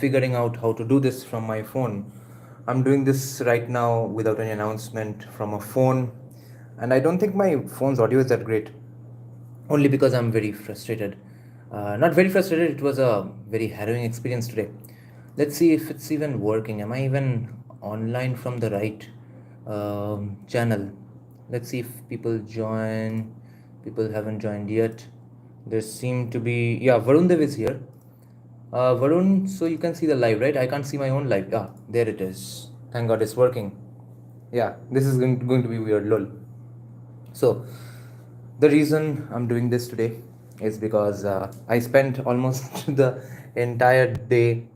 figuring out how to do this from my phone. I'm doing this right now without any announcement from a phone, and I don't think my phone's audio is that great. Only because I'm very frustrated. Not very frustrated, it was a very harrowing experience today. Let's see if it's even working. Am I even online from the right channel? Let's see if people join. People haven't joined yet. There seem to be, yeah, Varun Dev is here. Varun, so you can see the live, right? I can't see my own live. Yeah, there it is. Thank God it's working. Yeah, this is going to be weird, lol. So, the reason I'm doing this today is because I spent almost the entire day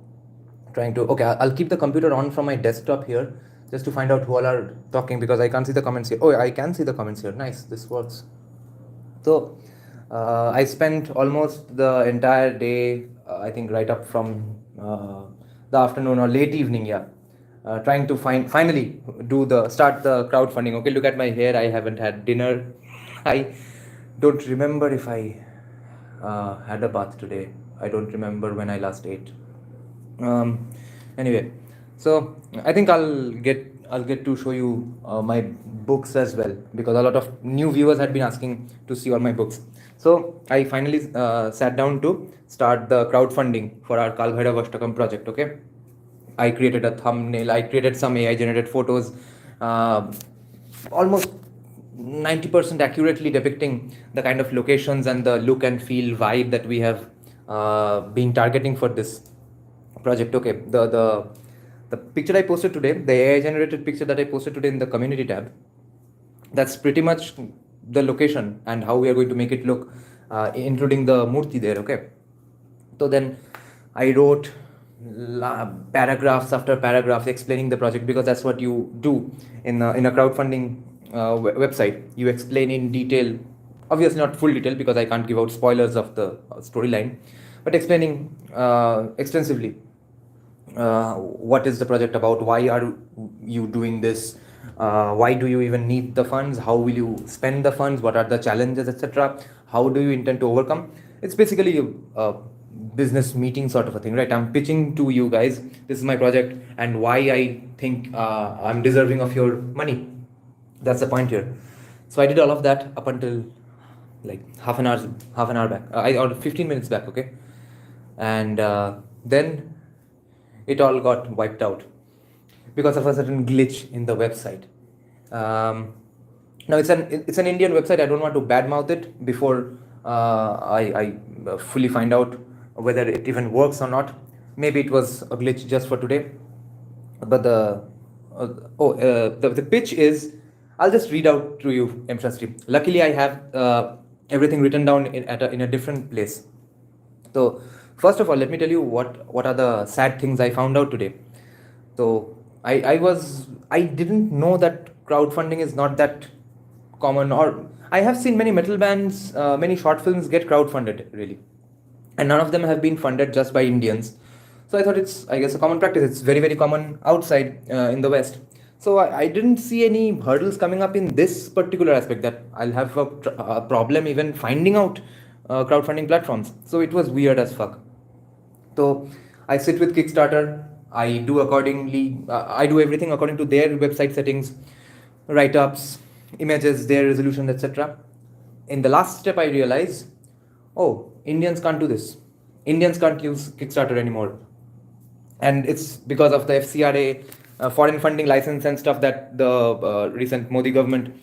trying to. Okay, I'll keep the computer on from my desktop here just to find out who all are talking because I can't see the comments here. Oh, I can see the comments here. Nice, this works. So I spent almost the entire day, I think right up from the afternoon or late evening, yeah, trying to finally start the crowdfunding. Okay, look at my hair. I haven't had dinner. I don't remember if I had a bath today. I don't remember when I last ate. Um, anyway, so I think I'll get to show you my books as well because a lot of new viewers had been asking to see all my books. So I finally sat down to start the crowdfunding for our Kaal Bhairav Ashtakam project. Okay, I created a thumbnail. I created some AI generated photos, uh, almost 90% accurately depicting the kind of locations and the look and feel vibe that we have been targeting for this project. Okay, the picture I posted today, the AI generated picture that I posted today in the community tab, that's pretty much the location and how we are going to make it look, including the murti there. Okay, so then I wrote paragraphs after paragraphs explaining the project because that's what you do in a crowdfunding website. You explain in detail, obviously not full detail because I can't give out spoilers of the storyline, but explaining extensively what is the project about, why are you doing this, why do you even need the funds, how will you spend the funds, what are the challenges, etc., how do you intend to overcome. It's basically a business meeting sort of a thing, right? I'm pitching to you guys, this is my project and why I think I'm deserving of your money. That's the point here. So I did all of that up until like half an hour back, or 15 minutes back. Okay, and then it all got wiped out because of a certain glitch in the website. Um, Now it's an Indian website. I don't want to badmouth it before I fully find out whether it even works or not. Maybe it was a glitch just for today. But the pitch is, I'll just read out to you, M. Shastri. Luckily, I have everything written down in a different place. So first of all, let me tell you what are the sad things I found out today. So I didn't know that crowdfunding is not that common, or I have seen many metal bands, many short films get crowdfunded really, and none of them have been funded just by Indians. So I thought it's, I guess, a common practice. It's very very common outside in the West. So I didn't see any hurdles coming up in this particular aspect that I'll have a problem even finding out crowdfunding platforms. So it was weird as fuck. So I sit with Kickstarter. I do accordingly. I do everything according to their website settings, write-ups, images, their resolution, etc. In the last step, I realize, oh, Indians can't do this. Indians can't use Kickstarter anymore, and it's because of the FCRA, foreign funding license and stuff that the recent Modi government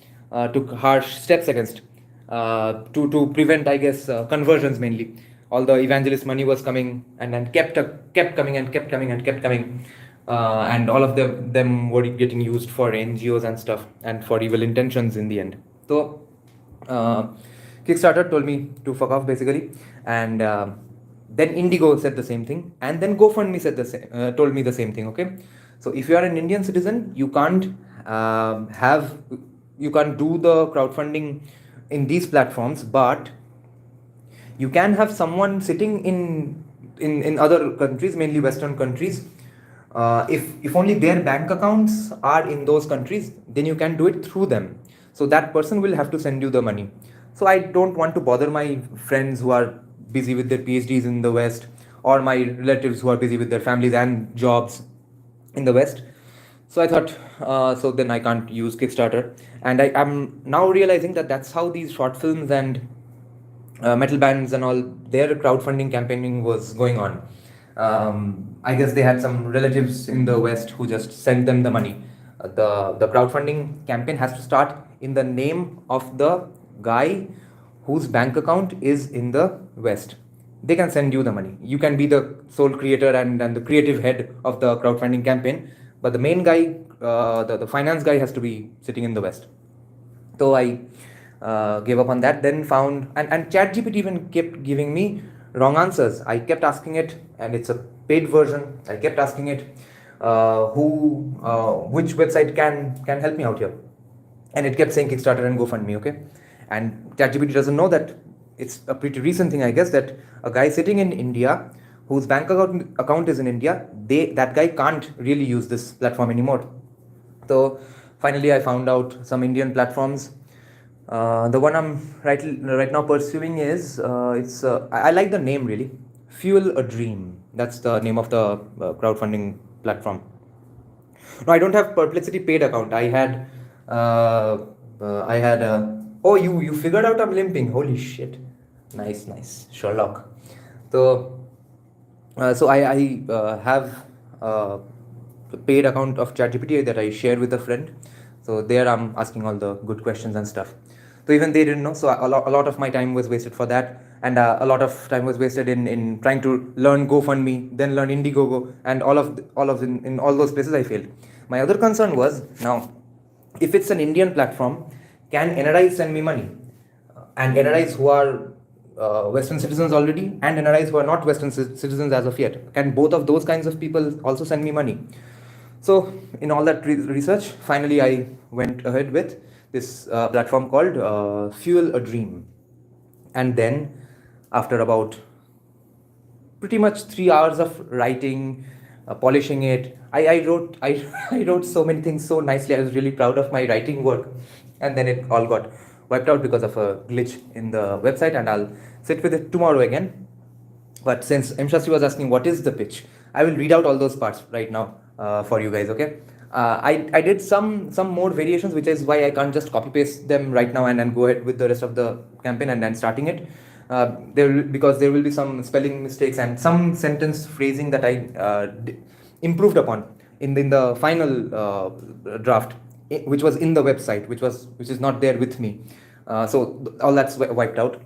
took harsh steps against to prevent, I guess, conversions mainly. All the evangelist money was coming and kept coming and kept coming and kept coming, and all of them were getting used for NGOs and stuff and for evil intentions in the end. So Kickstarter told me to fuck off basically, and then Indigo said the same thing, and then GoFundMe said told me the same thing. Okay, so if you are an Indian citizen, you can't you can't do the crowdfunding in these platforms, but you can have someone sitting in other countries, mainly Western countries. If only their bank accounts are in those countries, then you can do it through them. So that person will have to send you the money. So I don't want to bother my friends who are busy with their PhDs in the West, or my relatives who are busy with their families and jobs in the West. So I thought, so then I can't use Kickstarter. And I'm now realizing that that's how these short films and metal bands and all their crowdfunding campaigning was going on. I guess they had some relatives in the West who just sent them the money. The crowdfunding campaign has to start in the name of the guy whose bank account is in the West. They can send you the money. You can be the sole creator and the creative head of the crowdfunding campaign, but the main guy, the finance guy, has to be sitting in the West. So I gave up on that, then found, and ChatGPT even kept giving me wrong answers. I kept asking it, and it's a paid version. I kept asking it, which website can help me out here, and it kept saying Kickstarter and GoFundMe. Okay, and ChatGPT doesn't know that it's a pretty recent thing, I guess, that a guy sitting in India whose bank account is in India, that guy can't really use this platform anymore. So finally, I found out some Indian platforms. The one I'm right now pursuing is I like the name really. Fuel a Dream. That's the name of the crowdfunding platform. No, I don't have Perplexity paid account. Oh, you figured out I'm limping. Holy shit! Nice, Sherlock. So I have a paid account of ChatGPT that I share with a friend. So there I'm asking all the good questions and stuff. So even they didn't know. So a lot of my time was wasted for that, and a lot of time was wasted in trying to learn GoFundMe, then learn Indiegogo, and in all those places I failed. My other concern was, now, if it's an Indian platform, can NRIs send me money? And NRIs who are Western citizens already, and NRIs who are not Western citizens as of yet, can both of those kinds of people also send me money? So in all that research, finally I went ahead with this platform called Fuel a Dream. And then after about pretty much 3 hours of writing, polishing it, I wrote so many things so nicely. I was really proud of my writing work, and then it all got wiped out because of a glitch in the website, and I'll sit with it tomorrow again. But since M. Shastri was asking what is the pitch, I will read out all those parts right now for you guys, okay? I did some more variations, which is why I can't just copy paste them right now and then go ahead with the rest of the campaign and then starting it. Because there will be some spelling mistakes and some sentence phrasing that I improved upon in the final draft, which was in the website, which is not there with me. So all that's wiped out.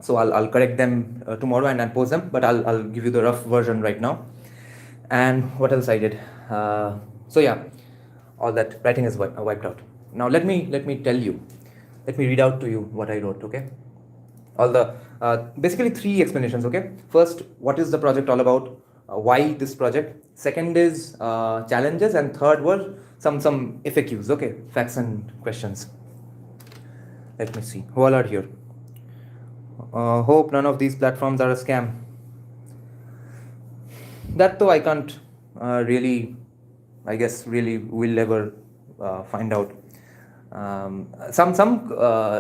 So I'll correct them tomorrow and post them, but I'll give you the rough version right now. And what else I did? So yeah, all that writing is wiped out. Now let me tell you. Let me read out to you what I wrote. Okay. All the basically 3 explanations. Okay. First, what is the project all about? Why this project? Second is challenges, and third were some FAQs. Okay, facts and questions. Let me see. Who all are here? Hope none of these platforms are a scam. That though I can't really, I guess, really will ever find out. Some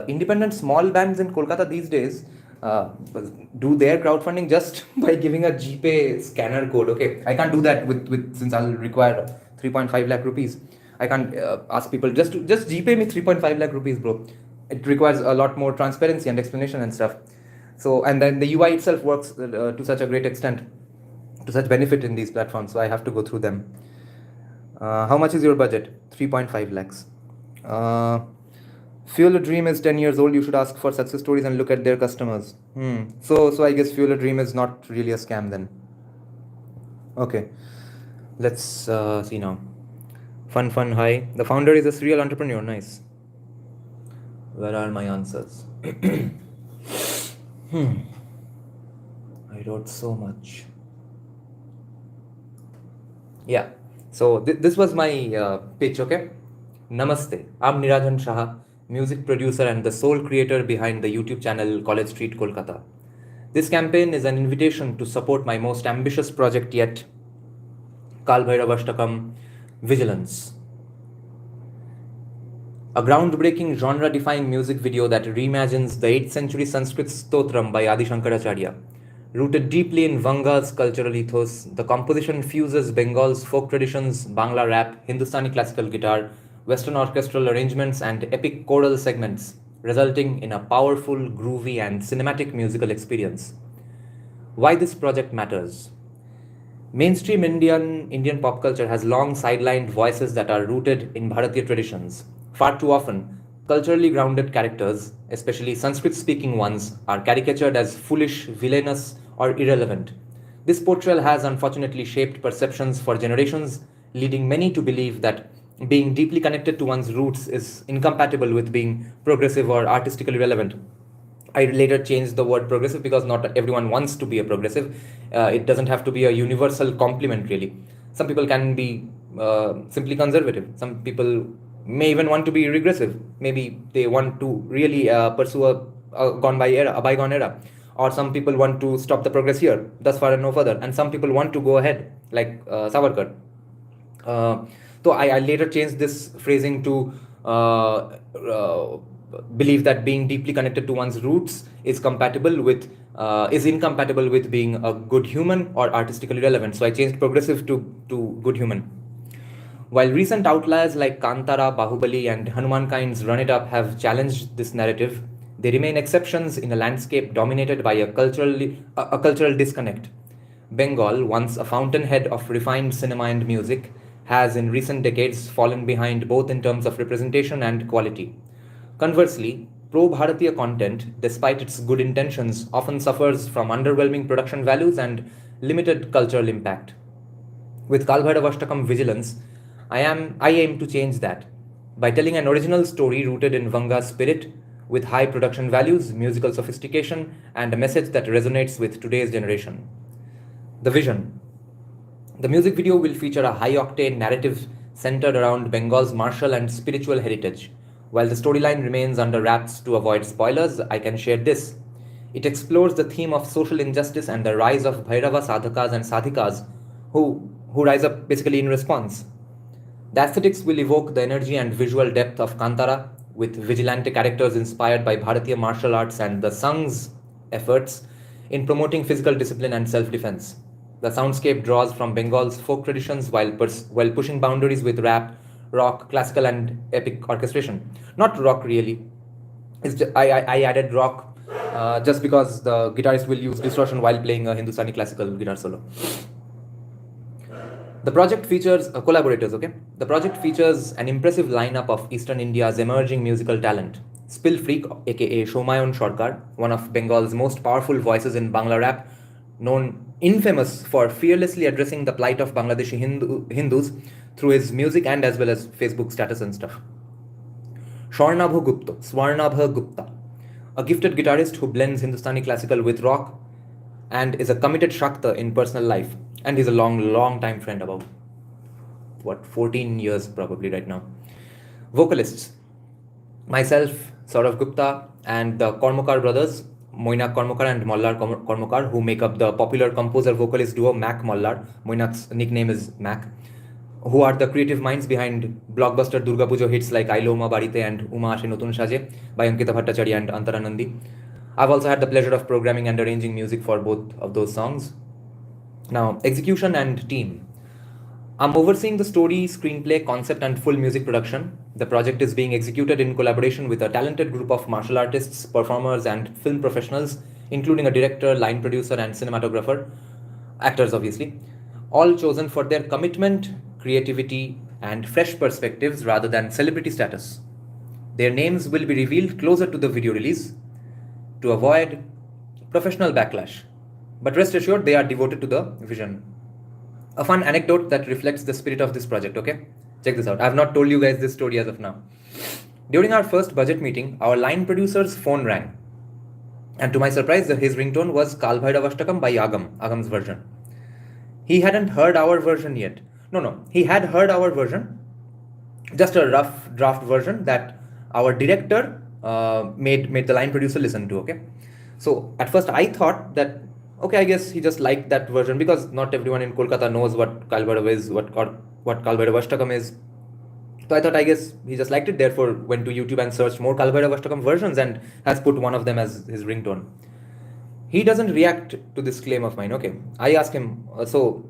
independent small bands in Kolkata these days do their crowdfunding just by giving a GPay scanner code. Okay, I can't do that with since I'll require 3.5 lakh rupees. I can't ask people just GPay me 3.5 lakh rupees, bro. It requires a lot more transparency and explanation and stuff. So, and then the UI itself works to such a great extent, to such benefit in these platforms. So I have to go through them. How much is your budget? 3.5 lakhs. Fuel a Dream is 10 years old. You should ask for success stories and look at their customers. So I guess Fuel a Dream is not really a scam then. Okay, let's see now. Fun, hi. The founder is a serial entrepreneur. Nice. Where are my answers? I wrote so much. Yeah. So this was my pitch, okay? Namaste. I'm Nirajan Shah, music producer and the sole creator behind the YouTube channel College Street, Kolkata. This campaign is an invitation to support my most ambitious project yet, Kaal, Bhairav, Ashtakam, Vigilance. A groundbreaking genre-defying music video that reimagines the 8th century Sanskrit Stotram by Adi Shankaracharya. Rooted deeply in Vanga's cultural ethos, the composition fuses Bengal's folk traditions, Bangla rap, Hindustani classical guitar, Western orchestral arrangements, and epic choral segments, resulting in a powerful, groovy, and cinematic musical experience. Why this project matters? Mainstream Indian pop culture has long sidelined voices that are rooted in Bharatiya traditions. Far too often, culturally grounded characters, especially Sanskrit speaking ones, are caricatured as foolish, villainous, or irrelevant. This portrayal has unfortunately shaped perceptions for generations, leading many to believe that being deeply connected to one's roots is incompatible with being progressive or artistically relevant. I later changed the word progressive because not everyone wants to be a progressive. It doesn't have to be a universal compliment, really. Some people can be simply conservative. Some people may even want to be regressive. Maybe they want to really pursue a bygone era. Or some people want to stop the progress here, thus far and no further. And some people want to go ahead, like Savarkar. Uh, so I later changed this phrasing to believe that being deeply connected to one's roots is incompatible with being a good human or artistically relevant. So I changed progressive to good human. While recent outliers like Kantara, Bahubali, and Hanuman Kind's Run It Up have challenged this narrative, they remain exceptions in a landscape dominated by a cultural disconnect. Bengal, once a fountainhead of refined cinema and music, has in recent decades fallen behind both in terms of representation and quality. Conversely, pro Bharatiya content, despite its good intentions, often suffers from underwhelming production values and limited cultural impact. With Kaal Bhairav Ashtakam Vigilance, I aim to change that by telling an original story rooted in Vanga's spirit, with high production values, musical sophistication, and a message that resonates with today's generation. The vision. The music video will feature a high octane narrative centered around Bengal's martial and spiritual heritage. While the storyline remains under wraps to avoid spoilers, I can share this. It explores the theme of social injustice and the rise of Bhairava sadhakas and sadhikas who rise up basically in response. The aesthetics will evoke the energy and visual depth of Kantara, with vigilante characters inspired by Bharatiya martial arts and the Sang's efforts in promoting physical discipline and self defense. The soundscape draws from Bengal's folk traditions while pushing boundaries with rap, rock, classical, and epic orchestration. Not rock, really. I added rock just because the guitarist will use distortion while playing a Hindustani classical guitar solo. The project features collaborators, okay? The project features an impressive lineup of Eastern India's emerging musical talent. Spill Freak, aka Shomayon Sharkar, one of Bengal's most powerful voices in Bangla rap, infamous for fearlessly addressing the plight of Bangladeshi Hindus through his music and as well as Facebook status and stuff. Swarnabha Gupta, a gifted guitarist who blends Hindustani classical with rock and is a committed Shakta in personal life. And he's a long time friend, about 14 years probably right now. Vocalists, myself, Saurav Gupta, and the Kormokar brothers, Moinak Kormokar and Mollar Kormokar, who make up the popular composer-vocalist duo Mac Mollar. Moinak's nickname is Mac, who are the creative minds behind blockbuster Durga Pujo hits like Ailo Uma Barite and Uma Ashe Notun Saje by Ankita Bhattacharya and Antaranandi. I've also had the pleasure of programming and arranging music for both of those songs. Now, execution and team. I'm overseeing the story, screenplay, concept, and full music production. The project is being executed in collaboration with a talented group of martial artists, performers, and film professionals, including a director, line producer, and cinematographer, actors obviously, all chosen for their commitment, creativity, and fresh perspectives rather than celebrity status. Their names will be revealed closer to the video release to avoid professional backlash. But rest assured, they are devoted to the vision. A fun anecdote that reflects the spirit of this project, okay? Check this out. I have not told you guys this story as of now. During our first budget meeting, our line producer's phone rang. And to my surprise, his ringtone was Kaal Bhairav Ashtakam by Agam's version. He hadn't heard our version yet. No, he had heard our version, just a rough draft version that our director made the line producer listen to, okay? So at first I thought that, okay, I guess he just liked that version because not everyone in Kolkata knows what Kaal Bhairav is, what Kaal Bhairav Ashtakam is. So I thought, I guess he just liked it, therefore went to YouTube and searched more Kaal Bhairav Ashtakam versions and has put one of them as his ringtone. He doesn't react to this claim of mine. Okay, I ask him, so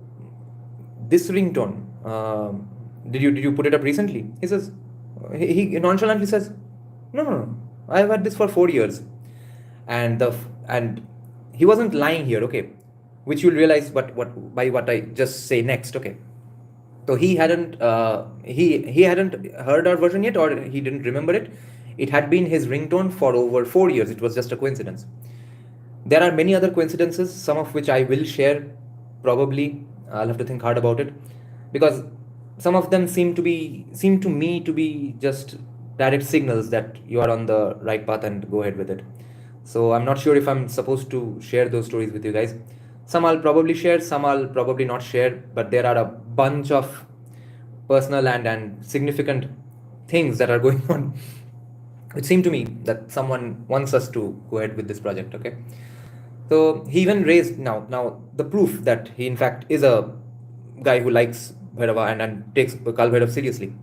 this ringtone, did you put it up recently? He says, he nonchalantly says, no, I've had this for 4 years. And he wasn't lying here, okay, which you'll realize what by what I just say next, okay. So he hadn't heard our version yet, or he didn't remember it. It had been his ringtone for over 4 years. It was just a coincidence. There are many other coincidences, some of which I will share. Probably I'll have to think hard about it, because some of them seem to me to be just direct signals that you are on the right path, and go ahead with it. So I'm not sure if I'm supposed to share those stories with you guys. Some I'll probably share, some I'll probably not share, but there are a bunch of personal and significant things that are going on. It seemed to me that someone wants us to go ahead with this project, okay? So he even raised now the proof that he in fact is a guy who likes Bhairava and takes Kaal Bhairav seriously.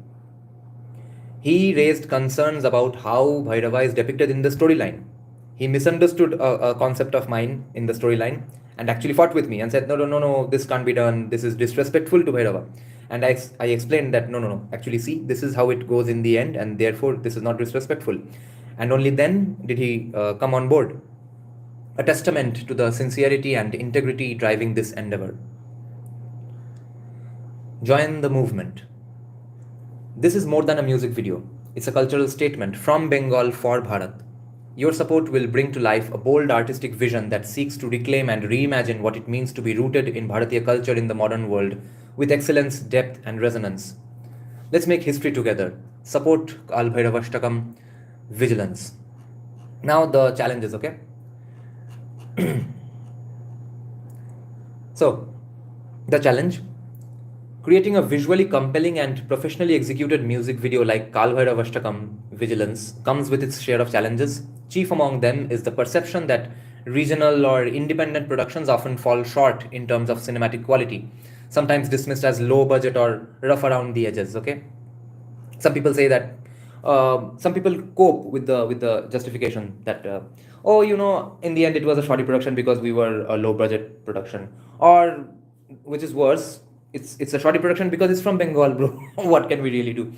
He raised concerns about how Bhairava is depicted in the storyline. He misunderstood a concept of mine in the storyline and actually fought with me and said, no, this can't be done. This is disrespectful to Bhairava. And I explained that, no, actually, see, this is how it goes in the end, and therefore this is not disrespectful. And only then did he come on board. A testament to the sincerity and integrity driving this endeavor. Join the movement. This is more than a music video. It's a cultural statement from Bengal for Bharat. Your support will bring to life a bold artistic vision that seeks to reclaim and reimagine what it means to be rooted in Bharatiya culture in the modern world with excellence, depth, and resonance. Let's make history together. Support Kaal Bhairav Ashtakam, Vigilance. Now the challenges, okay? So, the challenge: creating a visually compelling and professionally executed music video like Kaal Bhairav Ashtakam, Vigilance, comes with its share of challenges. Chief among them is the perception that regional or independent productions often fall short in terms of cinematic quality, sometimes dismissed as low budget or rough around the edges, okay? Some people say that some people cope with the justification that in the end it was a shoddy production because we were a low budget production, or which is worse, it's a shoddy production because it's from Bengal, bro. What can we really do?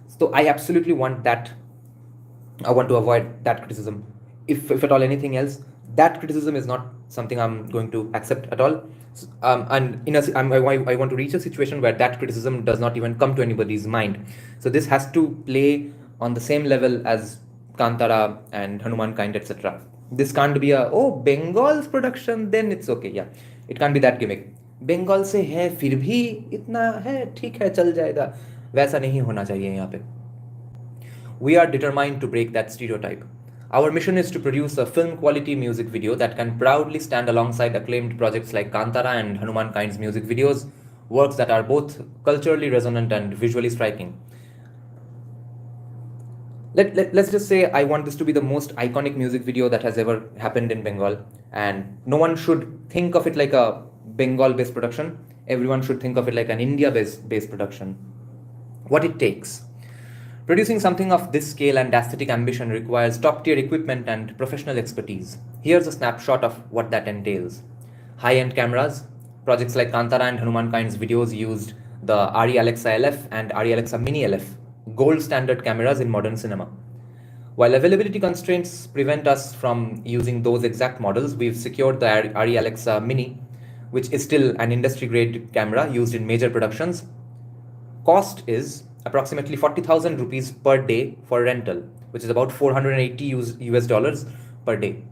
So I absolutely want that. I want to avoid that criticism. If at all anything else, that criticism is not something I'm going to accept at all. And I want to reach a situation where that criticism does not even come to anybody's mind. So this has to play on the same level as Kantara and Hanuman Kind, etc. This can't be Bengal's production, then it's okay. Yeah, it can't be that gimmick. Bengal से है फिर भी इतना है, ठीक है, चल जाएगा, वैसा नहीं होना चाहिए यहाँ पे. We are determined to break that stereotype. Our mission is to produce a film quality music video that can proudly stand alongside acclaimed projects like Kantara and Hanuman Kind's music videos, works that are both culturally resonant and visually striking. Let's just say I want this to be the most iconic music video that has ever happened in Bengal, and no one should think of it like a Bengal-based production. Everyone should think of it like an India-based production. What it takes. Producing something of this scale and aesthetic ambition requires top-tier equipment and professional expertise. Here's a snapshot of what that entails. High-end cameras. Projects like Kantara and Hanuman Kind's videos used the RE Alexa LF and RE Alexa Mini LF, gold standard cameras in modern cinema. While availability constraints prevent us from using those exact models, we've secured the RE Alexa Mini, which is still an industry-grade camera used in major productions. Cost is approximately 40,000 rupees per day for rental, which is about 480 US dollars per day.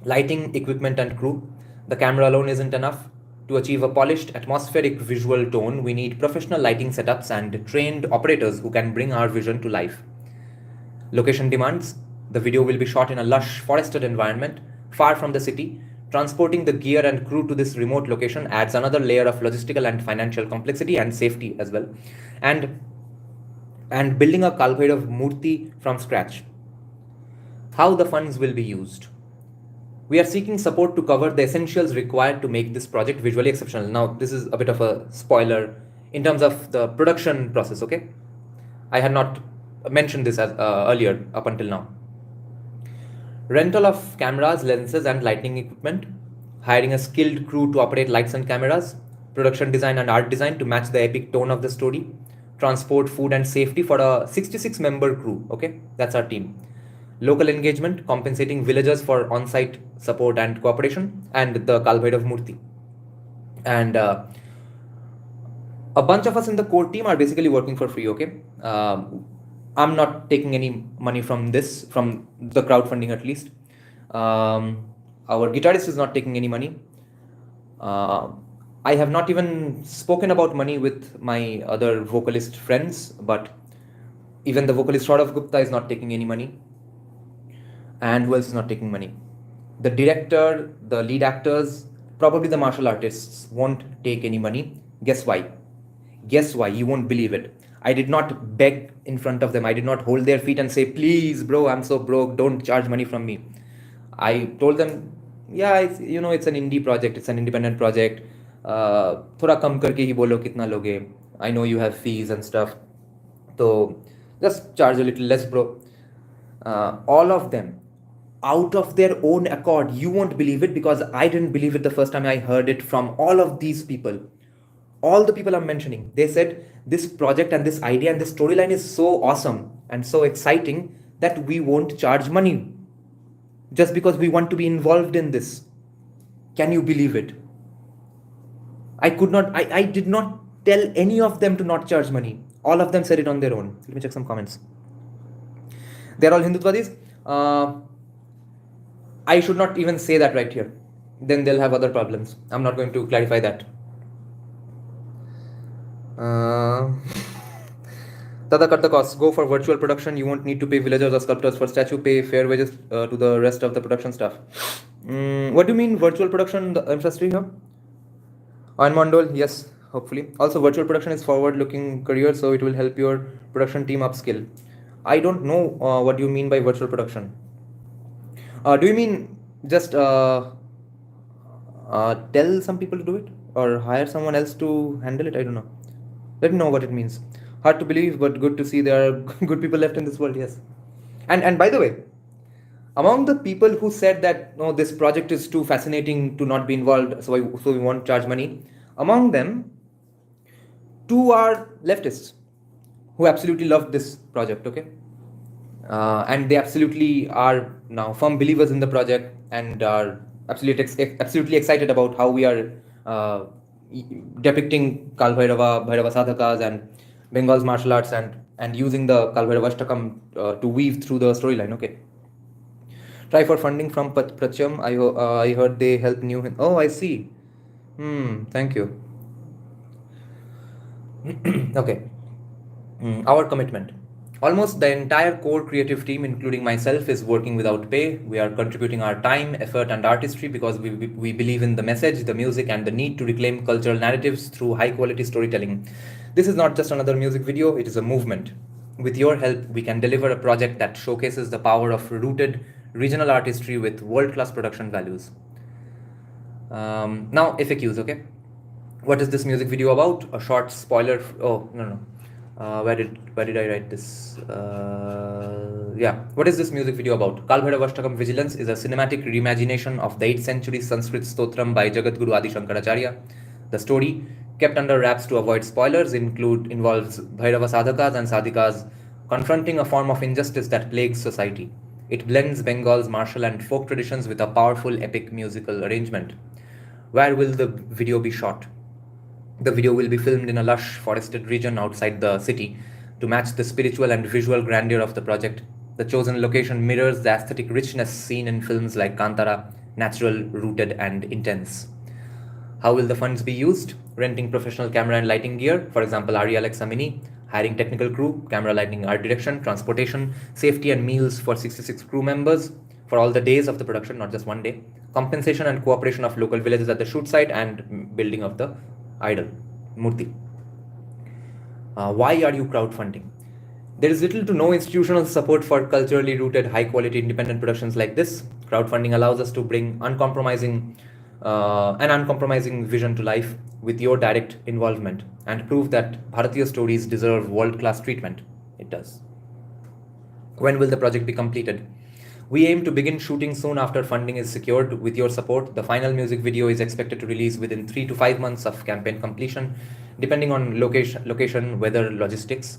Lighting, equipment, and crew. The camera alone isn't enough. To achieve a polished, atmospheric visual tone, we need professional lighting setups and trained operators who can bring our vision to life. Location demands. The video will be shot in a lush, forested environment, far from the city. Transporting the gear and crew to this remote location adds another layer of logistical and financial complexity and safety as well. And building a Kaal Bhairav Murti from scratch. How the funds will be used. We are seeking support to cover the essentials required to make this project visually exceptional. Now, this is a bit of a spoiler in terms of the production process, okay? I had not mentioned this as earlier up until now. Rental of cameras, lenses, and lighting equipment. hiring a skilled crew to operate lights and cameras, production design and art design to match the epic tone of the story, transport, food, and safety for a 66-member crew. Okay, that's our team. Local engagement, compensating villagers for on-site support and cooperation, and the Kaal Bhairav Murti. And a bunch of us in the core team are basically working for free. Okay, I'm not taking any money from this, from the crowdfunding at least. Our guitarist is not taking any money. I have not even spoken about money with my other vocalist friends, but even the vocalist Saurav Gupta is not taking any money. And who else is not taking money? The director, the lead actors, probably the martial artists won't take any money. Guess why? Guess why? You won't believe it. I did not beg in front of them. I did not hold their feet and say, please, bro, I'm so broke. Don't charge money from me. I told them, yeah, it's an indie project. It's an independent project. थोड़ा कम करके ही बोलो कितना लोगे. I know you have fees and stuff. So just charge a little less, bro. All of them, out of their own accord, you won't believe it, because I didn't believe it the first time I heard it from all of these people. All the people I'm mentioning, they said this project and this idea and this storyline is so awesome and so exciting that we won't charge money just because we want to be involved in this. Can you believe it? I did not tell any of them to not charge money. All of them said it on their own. Let me check some comments. They're all Hindutwadis. I should not even say that right here. Then they'll have other problems. I'm not going to clarify that. Tada cut the costs. Go for virtual production. You won't need to pay villagers or sculptors for statue. Pay fair wages to the rest of the production staff. What do you mean virtual production, the industry here? On Mondol, yes, hopefully. Also, virtual production is forward-looking career, so it will help your production team upskill. I don't know what you mean by virtual production. Do you mean just tell some people to do it, or hire someone else to handle it? I don't know. Let me know what it means. Hard to believe, but good to see there are good people left in this world. Yes. And by the way, among the people who said that no, this project is too fascinating to not be involved, so we won't charge money, among them, 2 are leftists who absolutely love this project. Okay, and they absolutely are now firm believers in the project and are absolutely excited about how we are depicting Kaal Bhairava Sadhakas and Bengal's martial arts and using the Kaal Bhairava Ashtakam to weave through the storyline. Okay. Try for funding from Pratyam. I heard they help new. Oh, I see. Thank you. Okay. Our commitment. Almost the entire core creative team, including myself, is working without pay. We are contributing our time, effort, and artistry because we believe in the message, the music, and the need to reclaim cultural narratives through high-quality storytelling. This is not just another music video, it is a movement. With your help, we can deliver a project that showcases the power of rooted regional artistry with world-class production values. Now, FAQs, okay? What is this music video about? A short spoiler. Oh, no. Where did I write this? What is this music video about? Kaal Bhairav Ashtakam Vigilance is a cinematic reimagination of the 8th century Sanskrit stotram by Jagadguru Adi Shankaracharya. The story, kept under wraps to avoid spoilers, involves Bhairava sadhakas and sadhikas confronting a form of injustice that plagues society. It blends Bengal's martial and folk traditions with a powerful epic musical arrangement. Where will the video be shot? The video will be filmed in a lush forested region outside the city to match the spiritual and visual grandeur of the project. The chosen location mirrors the aesthetic richness seen in films like Kantara, natural, rooted, and intense. How will the funds be used? Renting professional camera and lighting gear, for example, RE Alexa Mini, hiring technical crew, camera lighting, art direction, transportation, safety and meals for 66 crew members for all the days of the production, not just one day, compensation and cooperation of local villages at the shoot site, and building of the idol, Murti. Why are you crowdfunding? There is little to no institutional support for culturally rooted, high-quality independent productions like this. Crowdfunding allows us to bring an uncompromising vision to life with your direct involvement and prove that Bharatiya stories deserve world-class treatment. It does. When will the project be completed? We aim to begin shooting soon after funding is secured. With your support, the final music video is expected to release within 3 to 5 months of campaign completion, depending on location, weather, logistics.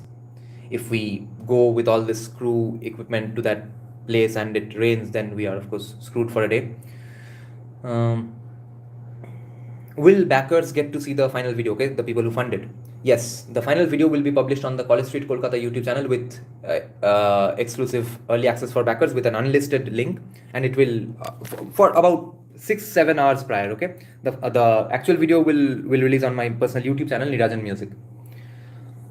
If we go with all this crew equipment to that place and it rains, then we are of course screwed for a day. Will backers get to see the final video? Okay, the people who funded. Yes, the final video will be published on the College Street Kolkata YouTube channel with exclusive early access for backers with an unlisted link, and it will for about 6-7 hours prior. Okay, the actual video will release on my personal YouTube channel, Nirajan Music.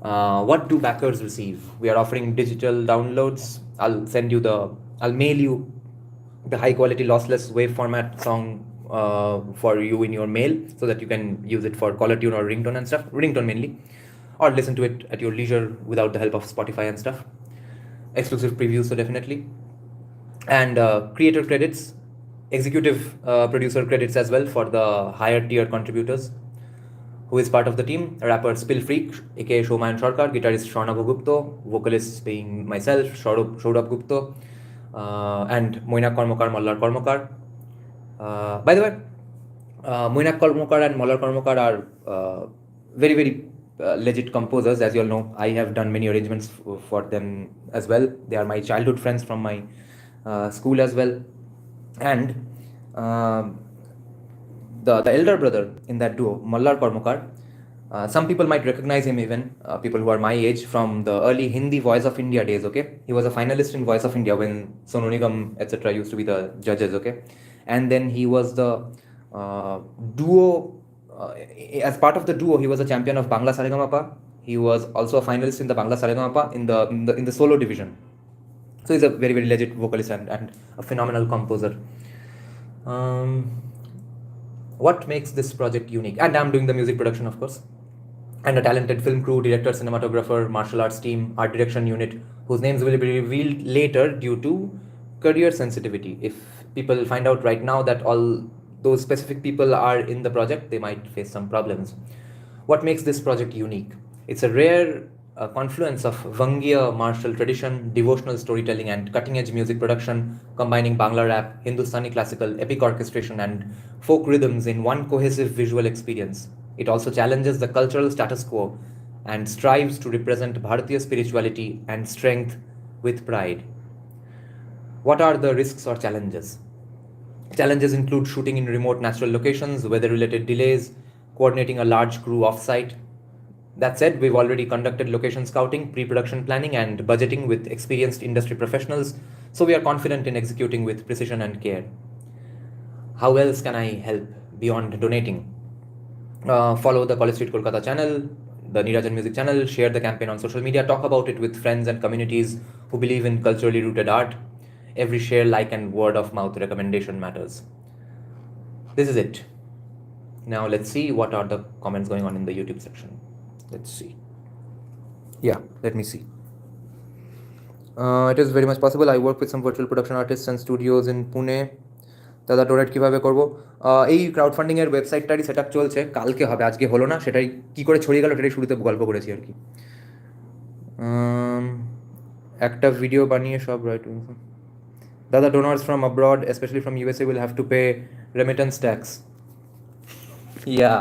What do backers receive? We are offering digital downloads. I'll mail you the high quality lossless wave format song for you in your mail, so that you can use it for caller tune or ringtone and stuff, ringtone mainly, or listen to it at your leisure without the help of Spotify and stuff. Exclusive previews, so definitely. And creator credits, executive producer credits as well for the higher tier contributors. Who is part of the team? Rapper Spill Freak, aka Showman Sarkar, guitarist Sharnabh Gupta, vocalists being myself, Shourabh Gupta, and Moinak Kormokar, Mallar Kormokar. By the way, Moinak Kormokar and Mallar Kormokar are very, very legit composers. As you all know, I have done many arrangements for them as well. They are my childhood friends from my school as well. And the elder brother in that duo, Mallar Kormokar, some people might recognize him even, people who are my age, from the early Hindi Voice of India days, okay? He was a finalist in Voice of India when Sonu Nigam, etc. used to be the judges, okay? And then he was the duo, as part of the duo, he was a champion of Bangla Saregamapa. He was also a finalist in the Bangla Saregamapa in the solo division. So he's a very, very legit vocalist and a phenomenal composer. What makes this project unique? And I'm doing the music production, of course. And a talented film crew, director, cinematographer, martial arts team, art direction unit, whose names will be revealed later due to career sensitivity. If people find out right now that all those specific people are in the project, they might face some problems. What makes this project unique? It's a rare confluence of Vangiya martial tradition, devotional storytelling, and cutting-edge music production, combining Bangla rap, Hindustani classical, epic orchestration, and folk rhythms in one cohesive visual experience. It also challenges the cultural status quo and strives to represent Bharatiya spirituality and strength with pride. What are the risks or challenges? Challenges include shooting in remote natural locations, weather-related delays, coordinating a large crew off-site. That said, we've already conducted location scouting, pre-production planning, and budgeting with experienced industry professionals, so we are confident in executing with precision and care. How else can I help beyond donating? Follow the College Street Kolkata channel, the Nirajan Music channel, share the campaign on social media, talk about it with friends and communities who believe in culturally rooted art. Every share, like, and word of mouth recommendation matters. This is it. Now let's see what are the comments going on in the YouTube section. Let's see. Yeah, let me see. It is very much possible. I work with some virtual production artists and studios in Pune. দাদা donate কীভাবে করবো? এই ক্রাউডফান্ডিংয়ের ওয়েবসাইটটারই set up চলছে, কালকে হবে, আজকে হলো না। সেটাই কী করে ছড়িয়ে গেল সেটাই শুরুতে গল্প করেছি আর কি। একটা ভিডিও বানিয়ে সব রাইট। দাদা, donors from abroad, especially from USA, will have to pay remittance tax. Yeah,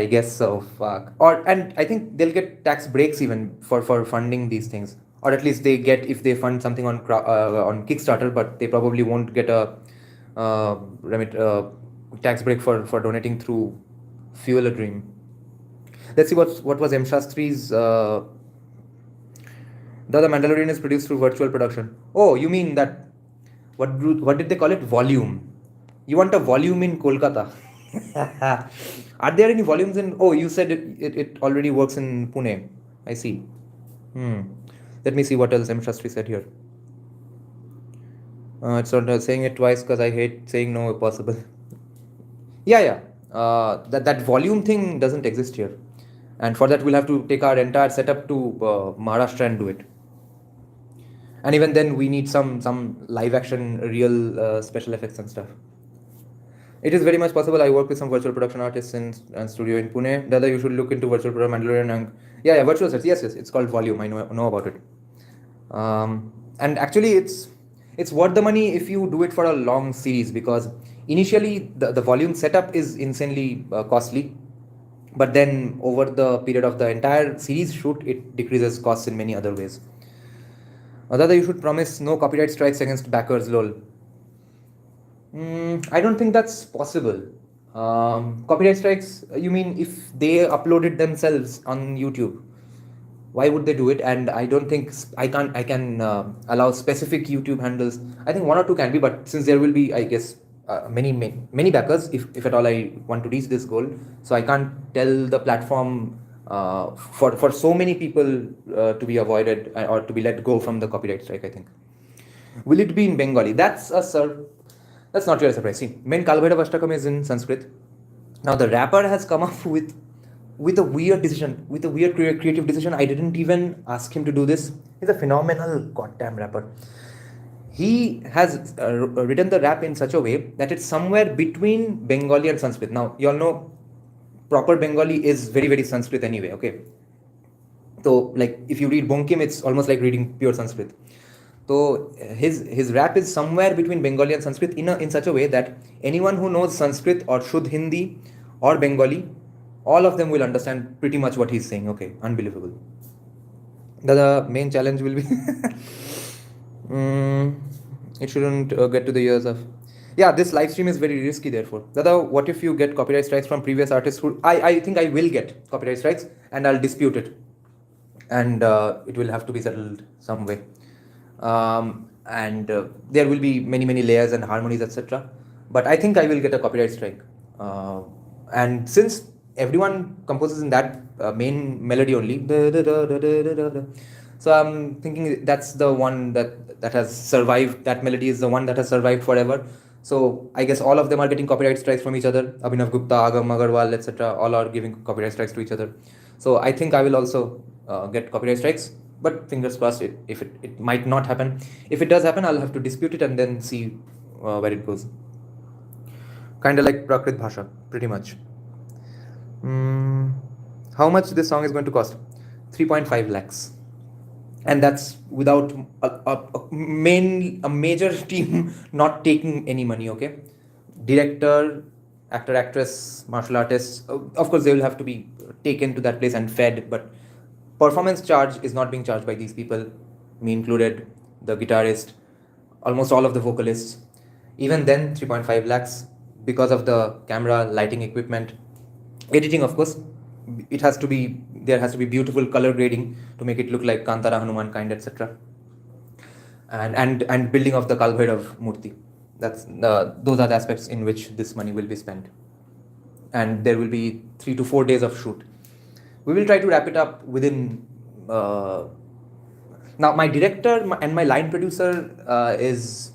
I guess so. Fuck. And I think they'll get tax breaks even for funding these things, or at least they get if they fund something on Kickstarter, but they probably won't get a tax break for donating through Fuel a Dream. Let's see what was M Shastri's. The Mandalorian is produced through virtual production. Oh, you mean that? What did they call it? Volume. You want a volume in Kolkata? Are there any volumes in? Oh, you said it already works in Pune. I see. Let me see what else M Shastri said here. It's not saying it twice because I hate saying no possible. Yeah. That volume thing doesn't exist here, and for that we'll have to take our entire setup to Maharashtra and do it. And even then we need some live action real special effects and stuff. It is very much possible. I work with some virtual production artists and studio in Pune. Dada, you should look into virtual production Mandalorian. And yeah, virtual sets. Yes, it's called Volume. I know about it. And actually, It's worth the money if you do it for a long series, because initially the volume setup is insanely costly, but then over the period of the entire series shoot, it decreases costs in many other ways. Other, you should promise no copyright strikes against backers, lol. I don't think that's possible. Copyright strikes, you mean if they uploaded themselves on YouTube? Why would they do it? And I don't think I can allow specific YouTube handles. I think one or two can be, but since there will be, I guess, many backers, if at all I want to reach this goal, so I can't tell the platform for so many people to be avoided or to be let go from the copyright strike. I think. Will it be in Bengali? That's not really a surprise. See, main Kaal Bhairav Ashtakam is in Sanskrit. Now the rapper has come up with a weird decision, with a weird creative decision. I didn't even ask him to do this. He's a phenomenal goddamn rapper. He has written the rap in such a way that it's somewhere between Bengali and Sanskrit. Now, you all know proper Bengali is very, very Sanskrit anyway, okay? So, like, if you read Bonkim, it's almost like reading pure Sanskrit. So his rap is somewhere between Bengali and Sanskrit in such a way that anyone who knows Sanskrit or Shuddh Hindi or Bengali, all of them will understand pretty much what he's saying. Okay, unbelievable. The main challenge will be it shouldn't get to the ears of. Yeah, this live stream is very risky, therefore. Dada, what if you get copyright strikes from previous artists who... I think I will get copyright strikes and I'll dispute it. And it will have to be settled some way. And there will be many layers and harmonies, etc. But I think I will get a copyright strike. And since everyone composes in that main melody only, so I'm thinking that's the one that has survived. That melody is the one that has survived forever. So I guess all of them are getting copyright strikes from each other. Abhinav Gupta, Agam Agarwal, etc. all are giving copyright strikes to each other. So I think I will also get copyright strikes. But fingers crossed, it might not happen. If it does happen, I'll have to dispute it and then see where it goes. Kind of like Prakrit Bhasha, pretty much. How much this song is going to cost? 3.5 lakhs. And that's without a major team not taking any money, okay? Director, actor, actress, martial artists, of course, they will have to be taken to that place and fed, but performance charge is not being charged by these people, me included, the guitarist, almost all of the vocalists. Even then, 3.5 lakhs because of the camera, lighting equipment, editing, of course. There has to be beautiful color grading to make it look like Kantara Hanuman kind, etc. And building of the Kaal Bhairav Murti. Those are the aspects in which this money will be spent. And there will be 3 to 4 days of shoot. We will try to wrap it up within... Now, my director and my line producer is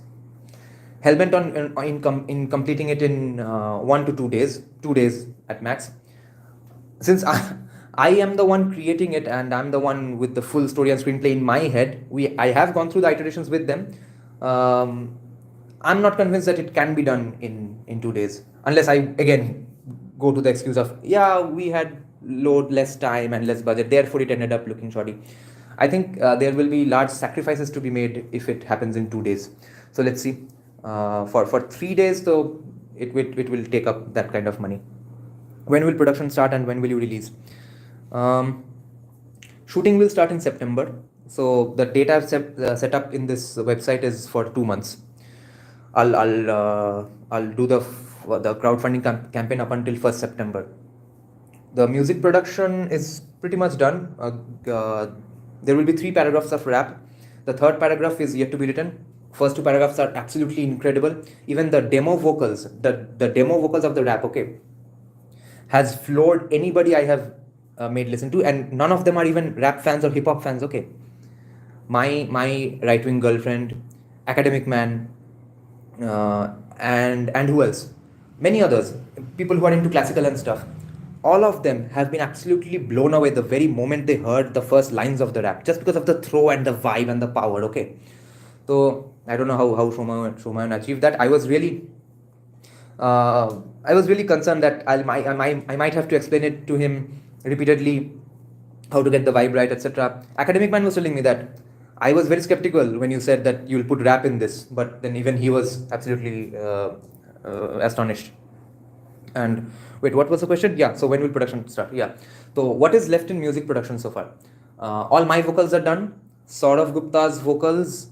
hell-bent in completing it in 1 to 2 days. 2 days at max. Since I am the one creating it and I'm the one with the full story and screenplay in my head, I have gone through the iterations with them. I'm not convinced that it can be done in 2 days. Unless I, again, go to the excuse of, we had less time and less budget, therefore it ended up looking shoddy. I think there will be large sacrifices to be made if it happens in 2 days. So let's see. For 3 days, though, it will take up that kind of money. When will production start and when will you release? Shooting will start in September. So the date I've set up in this website is for 2 months. I'll do the crowdfunding campaign up until 1st September. The music production is pretty much done. There will be 3 paragraphs of rap. The 3rd paragraph is yet to be written. First 2 paragraphs are absolutely incredible. Even the demo vocals, the demo vocals of the rap, okay, has floored anybody I have made listen to, and none of them are even rap fans or hip hop fans, okay. My right-wing girlfriend, academic man, and who else? Many others, people who are into classical and stuff. All of them have been absolutely blown away the very moment they heard the first lines of the rap, just because of the throw and the vibe and the power, okay. So I don't know how Shoman achieved that. I was really concerned that I might have to explain it to him repeatedly, how to get the vibe right, etc. Academic man was telling me that I was very skeptical when you said that you'll put rap in this, but then even he was absolutely astonished. And wait, what was the question? Yeah, so when will production start? Yeah. So what is left in music production so far? All my vocals are done. Saurav Gupta's vocals,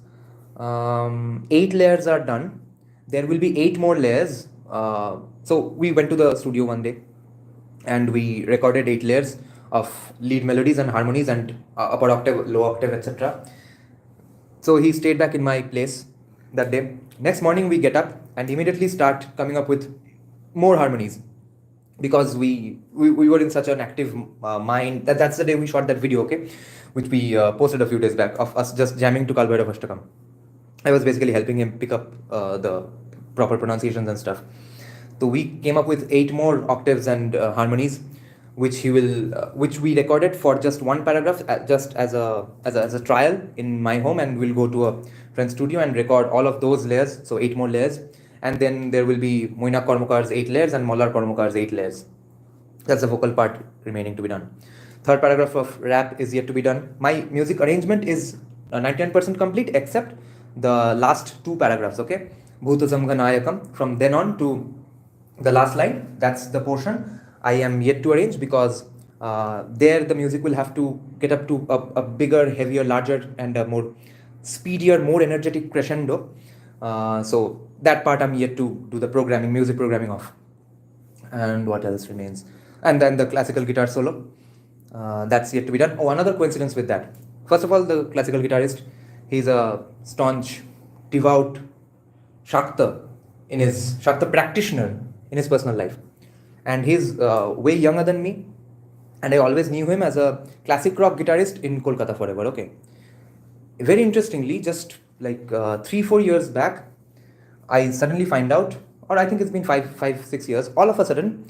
8 layers are done. There will be 8 more layers. So we went to the studio one day and we recorded 8 layers of lead melodies and harmonies and upper octave, low octave, etc. So he stayed back in my place that day. Next morning we get up and immediately start coming up with more harmonies because we were in such an active mind. That's the day we shot that video, okay, which we posted a few days back of us just jamming to Kaal, Bhairav, Ashtakam. I was basically helping him pick up the proper pronunciations and stuff. So we came up with 8 more octaves and harmonies, which we recorded for just one paragraph, just as a trial in my home, and we'll go to a friend's studio and record all of those layers. So 8 more layers, and then there will be Moina Kormukar's 8 layers and Mollar Kormukar's 8 layers. That's the vocal part remaining to be done. Third paragraph of rap is yet to be done. My music arrangement is 99% complete except the last 2 paragraphs, okay? Bhutasam Ganayakam. From then on to the last line, that's the portion I am yet to arrange because there the music will have to get up to a bigger, heavier, larger, and a more speedier, more energetic crescendo. So that part I'm yet to do the programming, music programming of. And what else remains? And then the classical guitar solo. That's yet to be done. Oh, another coincidence with that. First of all, the classical guitarist, he's a staunch, devout Shakta Shakta practitioner in his personal life. And he's way younger than me. And I always knew him as a classic rock guitarist in Kolkata forever, okay. Very interestingly, just like 3-4 years back, I suddenly find out, or I think it's been 5-6 years, all of a sudden,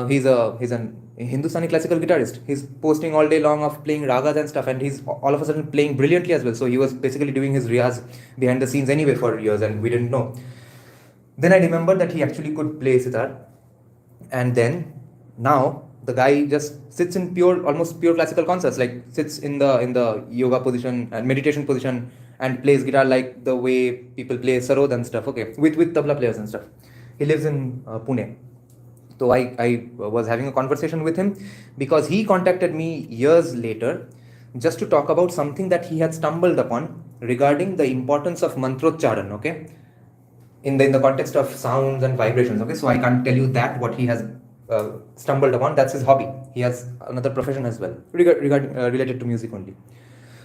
he's an Hindustani classical guitarist. He's posting all day long of playing ragas and stuff, and he's all of a sudden playing brilliantly as well. So he was basically doing his riyaz behind the scenes anyway for years, and we didn't know. Then I remembered that he actually could play sitar, and then now the guy just sits in almost pure classical concerts, like sits in the yoga position and meditation position and plays guitar like the way people play sarod and stuff, okay, with tabla players and stuff. He lives in Pune. So I was having a conversation with him because he contacted me years later just to talk about something that he had stumbled upon regarding the importance of mantrocharan, okay, in the context of sounds and vibrations, okay. So I can't tell you that what he has stumbled upon. That's his hobby. He has another profession as well related to music only.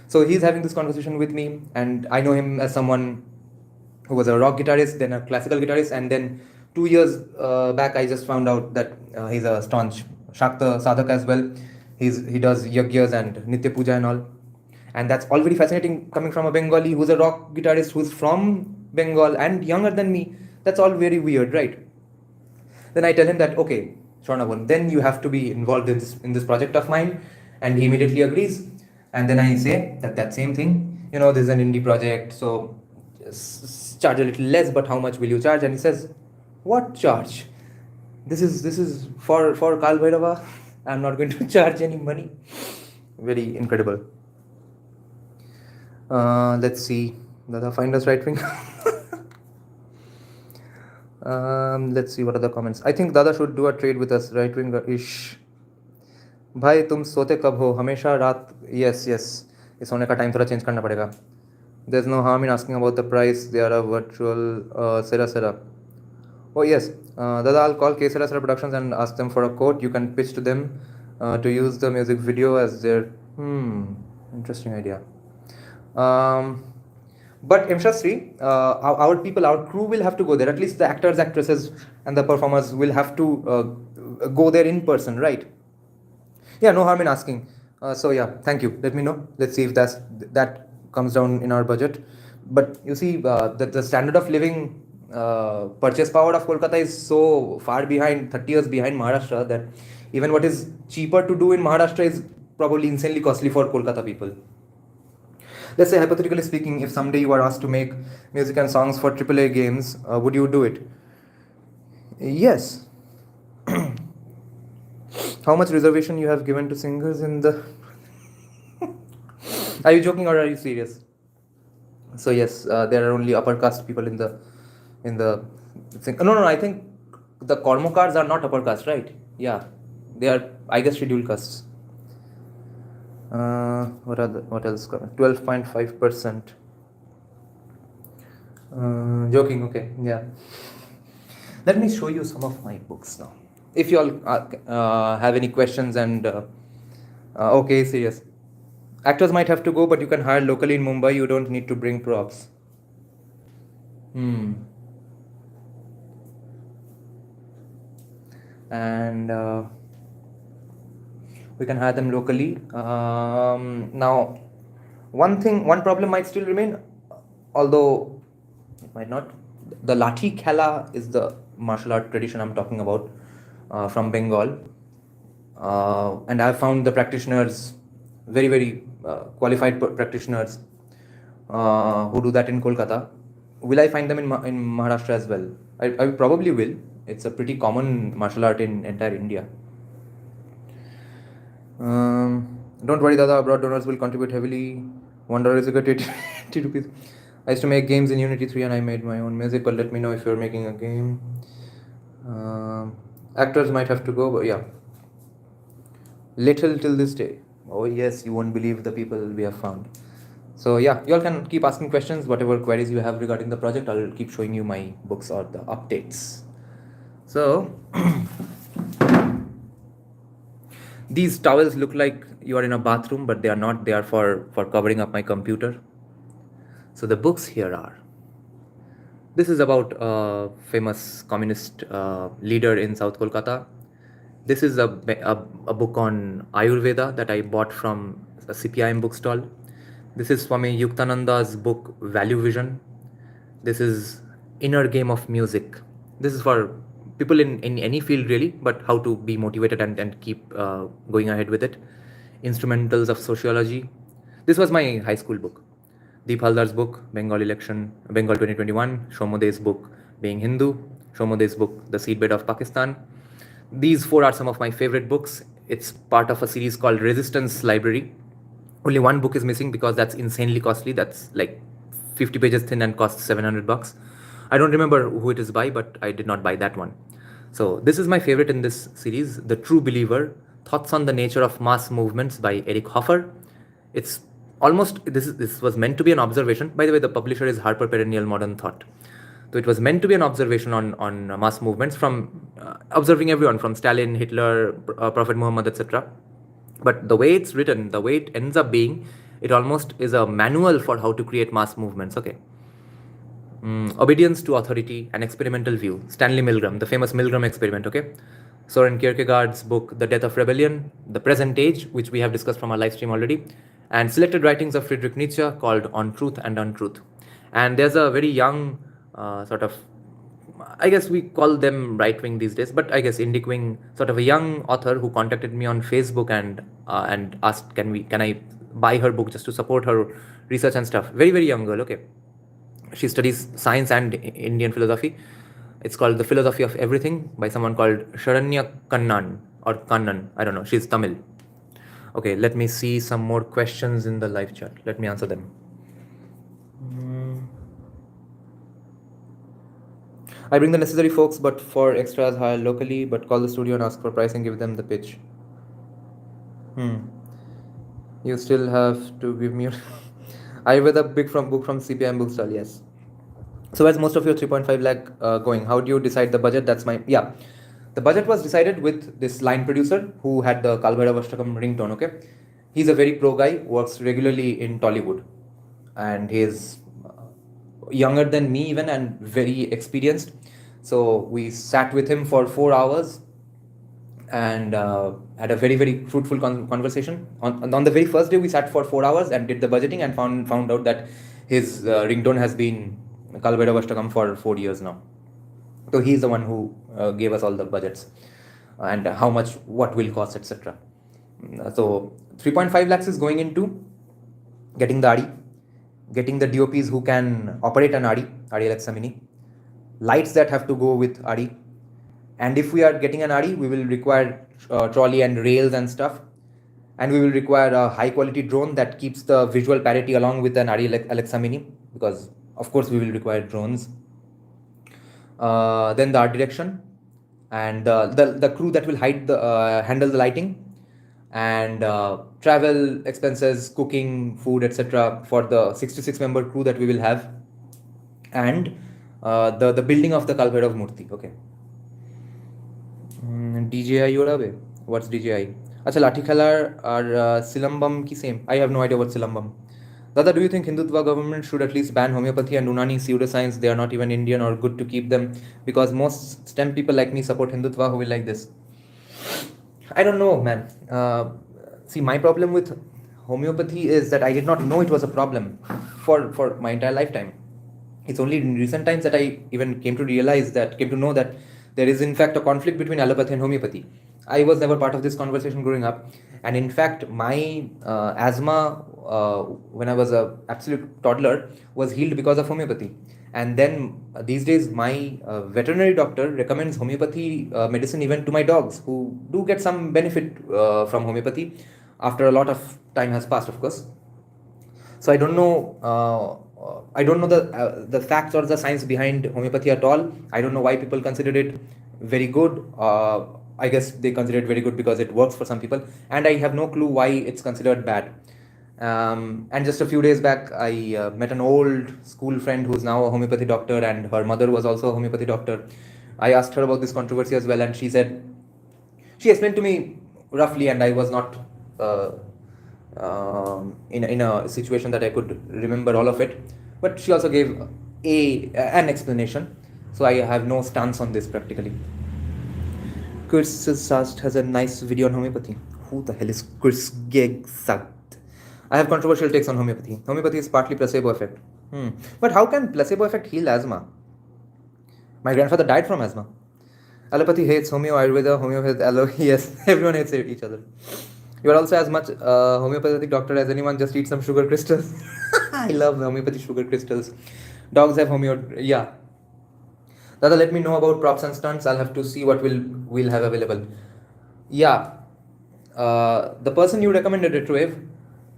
So he's having this conversation with me, and I know him as someone who was a rock guitarist, then a classical guitarist, and then 2 years back I just found out that he's a staunch Shakta sadhak as well. He does yagyas and nitya puja and all, and that's all very fascinating coming from a Bengali who's a rock guitarist who's from Bengal and younger than me. That's all very weird, right? Then I tell him that, okay, Shornavan, then you have to be involved in this project of mine, and he immediately agrees. And then I say that same thing, this is an indie project, so just charge a little less, but how much will you charge? And he says, what charge? This is for Kaal Bhairava. I'm not going to charge any money. Very incredible. Let's see. Dada, find us right wing. Let's see what other comments. I think Dada should do a trade with us, right wing ish. भाई तुम सोते कब हो? हमेशा रात? Yes. ये सोने का टाइम थोड़ा चेंज करना पड़ेगा. There's no harm in asking about the price. They are a virtual Sera. Oh yes, Dada, I'll call K Sera Productions and ask them for a quote. You can pitch to them to use the music video as their interesting idea. But Mshastri, our people, our crew will have to go there. At least the actors, actresses, and the performers will have to go there in person, right? Yeah, no harm in asking. So yeah, thank you. Let me know. Let's see if that comes down in our budget. But you see, the standard of living, purchase power of Kolkata is so far behind, 30 years behind Maharashtra, that even what is cheaper to do in Maharashtra is probably insanely costly for Kolkata people. Let's say, hypothetically speaking, if someday you are asked to make music and songs for AAA games, would you do it? Yes. How much reservation you have given to singers in the... Are you joking or are you serious? So yes, there are only upper caste people in the thing. No, no, I think the Kormokars are not upper caste, right? Yeah, they are, I guess, scheduled castes. What else? 12.5%. Joking. Okay. Yeah. Let me show you some of my books now. If you all have any questions and okay, serious. Actors might have to go, but you can hire locally in Mumbai. You don't need to bring props. Hmm. And we can hire them locally. Now, one problem might still remain, although it might not. The Lathi Khela is the martial art tradition I'm talking about from Bengal. And I've found the practitioners very, very qualified practitioners who do that in Kolkata. Will I find them in Maharashtra as well? I probably will. It's a pretty common martial art in entire India. Don't worry, Dada. Abroad donors will contribute heavily. $1 is a good 80 rupees. I used to make games in Unity 3 and I made my own music, but let me know if you're making a game. Actors might have to go, but yeah. Little till this day. Oh yes, you won't believe the people we have found. So yeah, you all can keep asking questions, whatever queries you have regarding the project. I'll keep showing you my books or the updates. So these towels look like you are in a bathroom, but they are not. They are for covering up my computer. So the books here are. This is about a famous communist leader in South Kolkata. This is a book on Ayurveda that I bought from a CPIM bookstall. This is Swami Yuktananda's book Value Vision. This is Inner Game of Music. This is for people in any field really, but how to be motivated and keep going ahead with it. Instrumentals of Sociology. This was my high school book. Deep Haldar's book, Bengal Election, Bengal 2021, Shomode's book, Being Hindu, Shomode's book, The Seedbed of Pakistan. These four are some of my favorite books. It's part of a series called Resistance Library. Only one book is missing because that's insanely costly. That's like 50 pages thin and costs $700. I don't remember who it is by, but I did not buy that one. So this is my favorite in this series, The True Believer, Thoughts on the Nature of Mass Movements by Eric Hoffer. It's almost, this was meant to be an observation. By the way, the publisher is Harper Perennial Modern Thought. So it was meant to be an observation on mass movements from observing everyone from Stalin, Hitler, Prophet Muhammad, etc. But the way it's written, the way it ends up being, it almost is a manual for how to create mass movements. Okay. Obedience to Authority, An Experimental View. Stanley Milgram, the famous Milgram experiment. Okay. Soren Kierkegaard's book, The Death of Rebellion, The Present Age, which we have discussed from our live stream already, and selected writings of Friedrich Nietzsche called On Truth and Untruth. And there's a very young sort of, I guess we call them right wing these days, but I guess indie wing, sort of a young author who contacted me on Facebook and asked, can I buy her book just to support her research and stuff. Very, very young girl. Okay. She studies science and Indian philosophy. It's called The Philosophy of Everything by someone called Sharanya Kannan or Kannan. I don't know. She's Tamil. Okay, let me see some more questions in the live chat. Let me answer them. I bring the necessary folks, but for extras, hire locally, but call the studio and ask for price and give them the pitch. You still have to give me your Ayurveda book from CPM bookstall, yes. So where's most of your 3.5 lakh going? How do you decide the budget? That's my, yeah. The budget was decided with this line producer who had the Kaal Bhairav Ashtakam ringtone, okay? He's a very pro guy, works regularly in Tollywood. And he's younger than me even and very experienced. So we sat with him for 4 hours and had a very, very fruitful conversation. On the very first day, we sat for 4 hours and did the budgeting and found out that his ringtone has been Kaal Bhairav Ashtakam for 4 years now. So he's the one who gave us all the budgets and how much, what will cost, etc. So 3.5 lakhs is going into getting the ADI, getting the DOPs who can operate an ADI Alexa Mini, lights that have to go with ADI. And if we are getting an ADI, we will require trolley and rails and stuff. And we will require a high quality drone that keeps the visual parity along with an RE Alexa Mini, because of course we will require drones. Then the art direction, and the crew that will handle the lighting, and travel expenses, cooking, food, etc. for the 66 member crew that we will have, and the building of the Kaal Bhairav Murti. Okay. DJI ওড়াবে? What's DJI? আচ্ছা, লাঠি খেলার আর সিলাম্বাম কি same? I have no idea what সিলাম্বাম. Dada, do you think Hindutva government should at least ban homeopathy and Unani pseudoscience? They are not even Indian, or good to keep them? Because most STEM people like me support Hindutva who will like this. I don't know, man. See, my problem with homeopathy is that I did not know it was a problem for my entire lifetime. It's only in recent times that I even came to know that there is in fact a conflict between allopathy and homeopathy. I was never part of this conversation growing up, and in fact my asthma when I was a absolute toddler was healed because of homeopathy. And then these days my veterinary doctor recommends homeopathy medicine even to my dogs, who do get some benefit from homeopathy after a lot of time has passed, of course. So I don't know the facts or the science behind homeopathy at all. I don't know why people consider it very good. I guess they consider it very good because it works for some people, and I have no clue why it's considered bad. And just a few days back, I met an old school friend who's now a homeopathy doctor, and her mother was also a homeopathy doctor. I asked her about this controversy as well, and she explained to me roughly, and I was not in a situation that I could remember all of it. But she also gave an explanation, so I have no stance on this practically. Chris Sast has a nice video on homeopathy. Who the hell is Chris Sast? I have controversial takes on homeopathy. Homeopathy is partly placebo effect. But how can placebo effect heal asthma? My grandfather died from asthma. Allopathy hates homeo, Ayurveda, homeo hates allo. Yes, everyone hates each other. You are also as much homeopathic doctor as anyone. Just eat some sugar crystals. I love homeopathy sugar crystals. Dogs have homeo. Yeah. Dada, let me know about props and stunts. I'll have to see what we'll have available. Yeah. The person you recommended, Retrowave,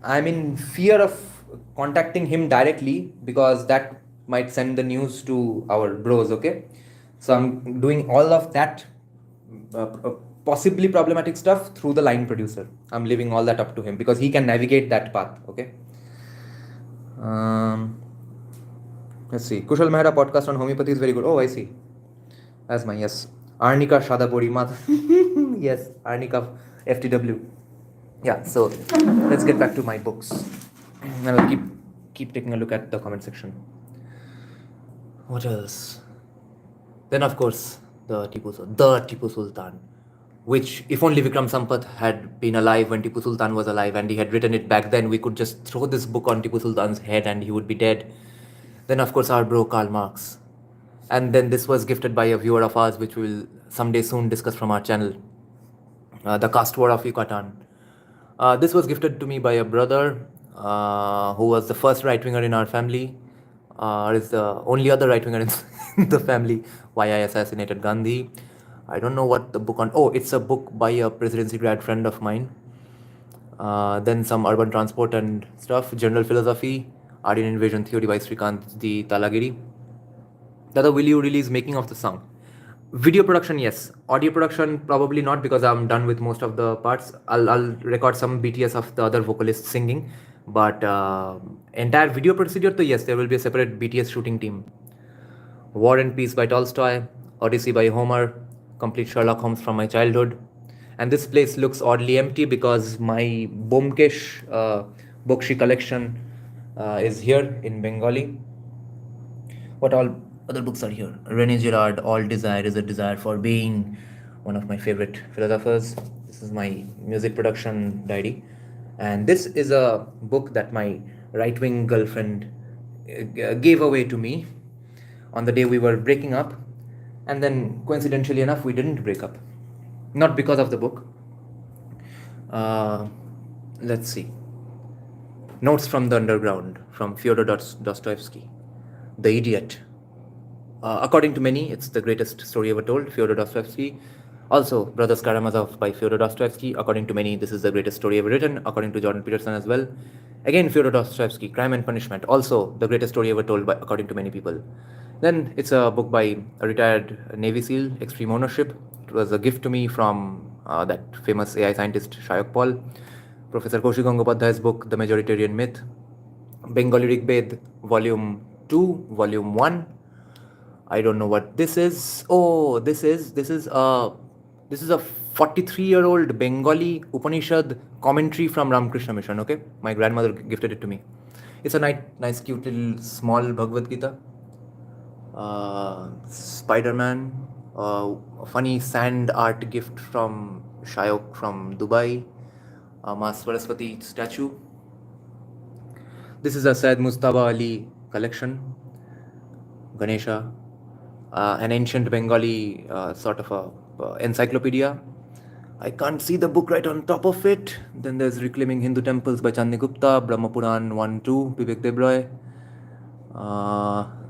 I'm in fear of contacting him directly because that might send the news to our bros, okay? So I'm doing all of that possibly problematic stuff through the line producer. I'm leaving all that up to him because he can navigate that path, okay? Let's see. Kushal Mehra podcast on homeopathy is very good. Oh, I see. Asthma, yes. Arnika Shadapuri Mat. Yes, Arnika FTW. Yeah, so let's get back to my books. And I'll keep taking a look at the comment section. What else? Then, of course, the Tipu Sultan, which if only Vikram Sampath had been alive when Tipu Sultan was alive and he had written it back then, we could just throw this book on Tipu Sultan's head and he would be dead. Then, of course, our bro Karl Marx. And then this was gifted by a viewer of ours, which we will someday soon discuss from our channel. The Caste War of Yucatan. This was gifted to me by a brother who was the first right-winger in our family, is the only other right-winger in the family. Why I Assassinated Gandhi. I don't know what the book on. Oh, it's a book by a presidency grad friend of mine. Then some urban transport and stuff. General philosophy. Aryan invasion theory by Srikant D. Talagiri. Dada, will you release making of the song? Video production, yes. Audio production, probably not, because I'm done with most of the parts. I'll record some BTS of the other vocalists singing. But entire video procedure, so yes, there will be a separate BTS shooting team. War and Peace by Tolstoy. Odyssey by Homer. Complete Sherlock Holmes from my childhood. And this place looks oddly empty because my Bomkesh Bokshi collection is here in Bengali. What all other books are here? René Girard, All Desire is a Desire for Being, one of my favorite philosophers. This is my music production diary. And this is a book that my right-wing girlfriend gave away to me on the day we were breaking up. And then, coincidentally enough, we didn't break up. Not because of the book. Let's see. Notes from the Underground, from Fyodor Dostoevsky. The Idiot. According to many, it's the greatest story ever told, Fyodor Dostoevsky. Also, Brothers Karamazov by Fyodor Dostoevsky. According to many, this is the greatest story ever written. According to Jordan Peterson as well. Again, Fyodor Dostoevsky, Crime and Punishment. Also, the greatest story ever told, by, according to many people. Then it's a book by a retired Navy SEAL, Extreme Ownership. It was a gift to me from that famous AI scientist Shayok Paul. Professor Kaushik Gangopadhyay's book, The Majoritarian Myth. Bengali Rigbed, Volume 2, Volume 1. I don't know what this is. Oh, this is a 43-year-old Bengali Upanishad commentary from Ramakrishna Mission. Okay, my grandmother gifted it to me. It's a nice, cute little small Bhagavad Gita. Spider-Man, a funny sand art gift from Shayok from Dubai, Ma Saraswati statue. This is a Syed Mustaba Ali collection, Ganesha, an ancient Bengali sort of a encyclopedia. I can't see the book right on top of it. Then there's Reclaiming Hindu Temples by Chandni Gupta, Brahma Puran 1-2, Vivek Debroy.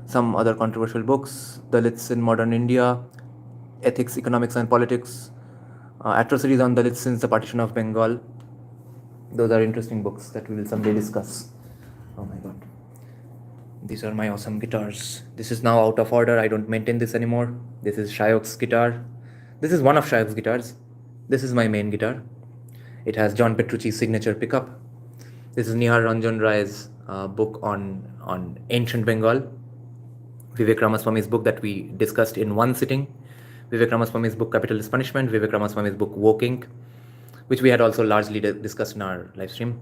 Some other controversial books, Dalits in Modern India, Ethics, Economics and Politics, Atrocities on Dalits since the Partition of Bengal. Those are interesting books that we will someday discuss. Oh my god. These are my awesome guitars. This is now out of order. I don't maintain this anymore. This is Shayok's guitar. This is one of Shayok's guitars. This is my main guitar. It has John Petrucci's signature pickup. This is Nihar Ranjan Rai's book on ancient Bengal. Vivek Ramaswamy's book that we discussed in one sitting. Vivek Ramaswamy's book Capital is Punishment. Vivek Ramaswamy's book Woking, which we had also largely discussed in our live stream.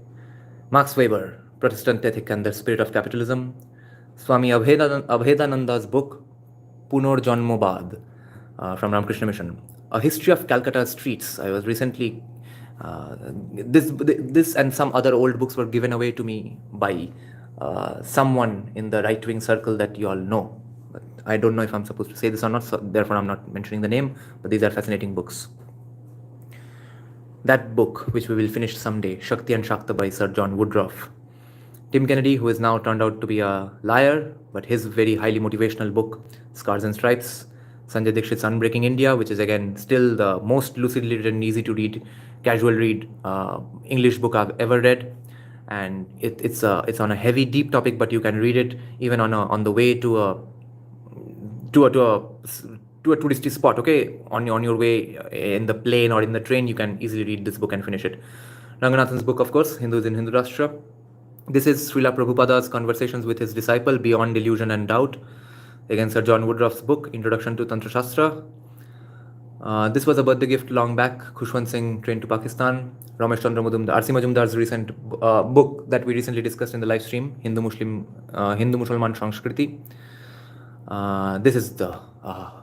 Max Weber, Protestant Ethic and the Spirit of Capitalism. Swami Abhedananda's book Punor Janmobad from Ramakrishna Mission. A History of Calcutta Streets. I was recently this and some other old books were given away to me by someone in the right-wing circle that you all know. But I don't know if I'm supposed to say this or not, so therefore I'm not mentioning the name, but these are fascinating books. That book, which we will finish someday, Shakti and Shakta by Sir John Woodruff. Tim Kennedy, who is now turned out to be a liar, but his very highly motivational book, Scars and Stripes. Sanjay Dikshit's Unbreaking India, which is again still the most lucidly written, easy to read, casual read English book I've ever read. And it's on a heavy, deep topic, but you can read it even on the way to a touristy spot. Okay, on your way in the plane or in the train, you can easily read this book and finish it. Ranganathan's book, of course, Hindus in Hindu Rashtra. This is Srila Prabhupada's conversations with his disciple, Beyond Delusion and Doubt. Again, Sir John Woodruff's book, Introduction to Tantra Shastra. This was a birthday gift long back, Khushwant Singh, Train to Pakistan. Ramesh Chandra Majumdar, R.C. Majumdar's recent book that we recently discussed in the live stream, Hindu Musliman Sanskriti. This is the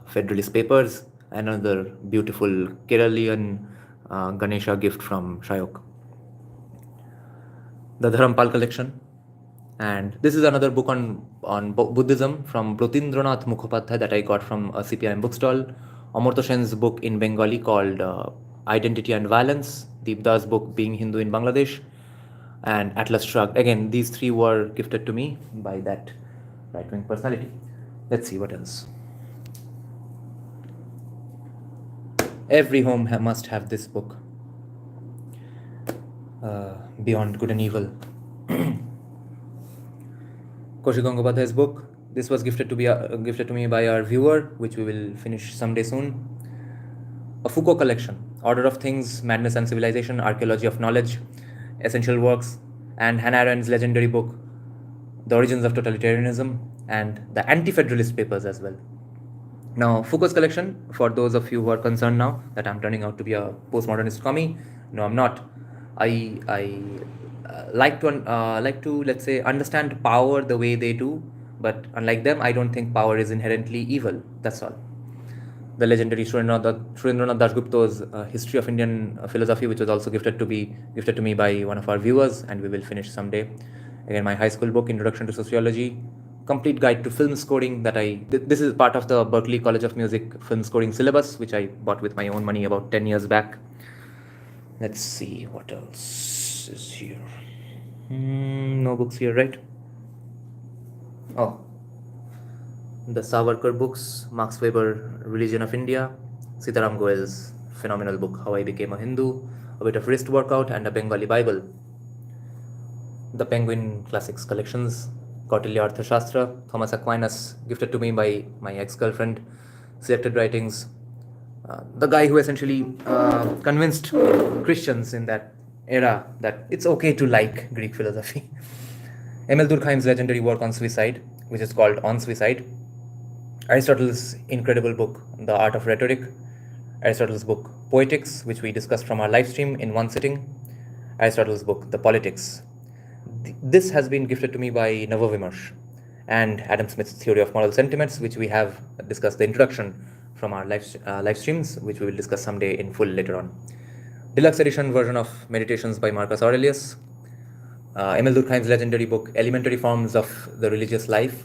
Federalist Papers, another beautiful Keralian Ganesha gift from Shayok. The Dharampal collection. And this is another book on Buddhism from Brotindranath Mukhopadhyay that I got from a CPIM bookstall. Amartya Sen's book in Bengali called Identity and Violence. Deepda's book Being Hindu in Bangladesh. And Atlas Shrugged. Again, these three were gifted to me by that right-wing personality. Let's see what else. Every home must have this book. Beyond Good and Evil. Kaushik Gangopadhyay's book. This was gifted to me by our viewer, which we will finish someday soon. A Foucault collection, Order of Things, Madness and Civilization, Archaeology of Knowledge, Essential Works, and Hannah Arendt's legendary book, The Origins of Totalitarianism, and the Anti-Federalist Papers as well. Now, Foucault's collection, for those of you who are concerned now that I'm turning out to be a postmodernist commie, no, I'm not. I like to let's say understand power the way they do, but unlike them, I don't think power is inherently evil. That's all. The legendary Surendranath Dasgupta's History of Indian Philosophy, which was also gifted to me by one of our viewers, and we will finish someday. Again, my high school book, Introduction to Sociology, complete guide to film scoring that this is part of the Berklee College of Music film scoring syllabus, which I bought with my own money about 10 years back. Let's see what else is here. No books here, right? Oh, the Savarkar books, Max Weber, Religion of India, Sitaram Goel's phenomenal book, How I Became a Hindu, a bit of wrist workout, and a Bengali Bible. The Penguin Classics collections, Kautilya Arthashastra, Thomas Aquinas, gifted to me by my ex-girlfriend, selected writings, the guy who essentially convinced Christians in that era that it's okay to like Greek philosophy. Emil Durkheim's legendary work on suicide, which is called On Suicide. Aristotle's incredible book, The Art of Rhetoric. Aristotle's book, Poetics, which we discussed from our live stream in one sitting. Aristotle's book, The Politics. This has been gifted to me by Navavimarsh, and Adam Smith's Theory of Moral Sentiments, which we have discussed the introduction from our live streams, which we will discuss someday in full later on. Deluxe edition version of Meditations by Marcus Aurelius. Emil Durkheim's legendary book, Elementary Forms of the Religious Life.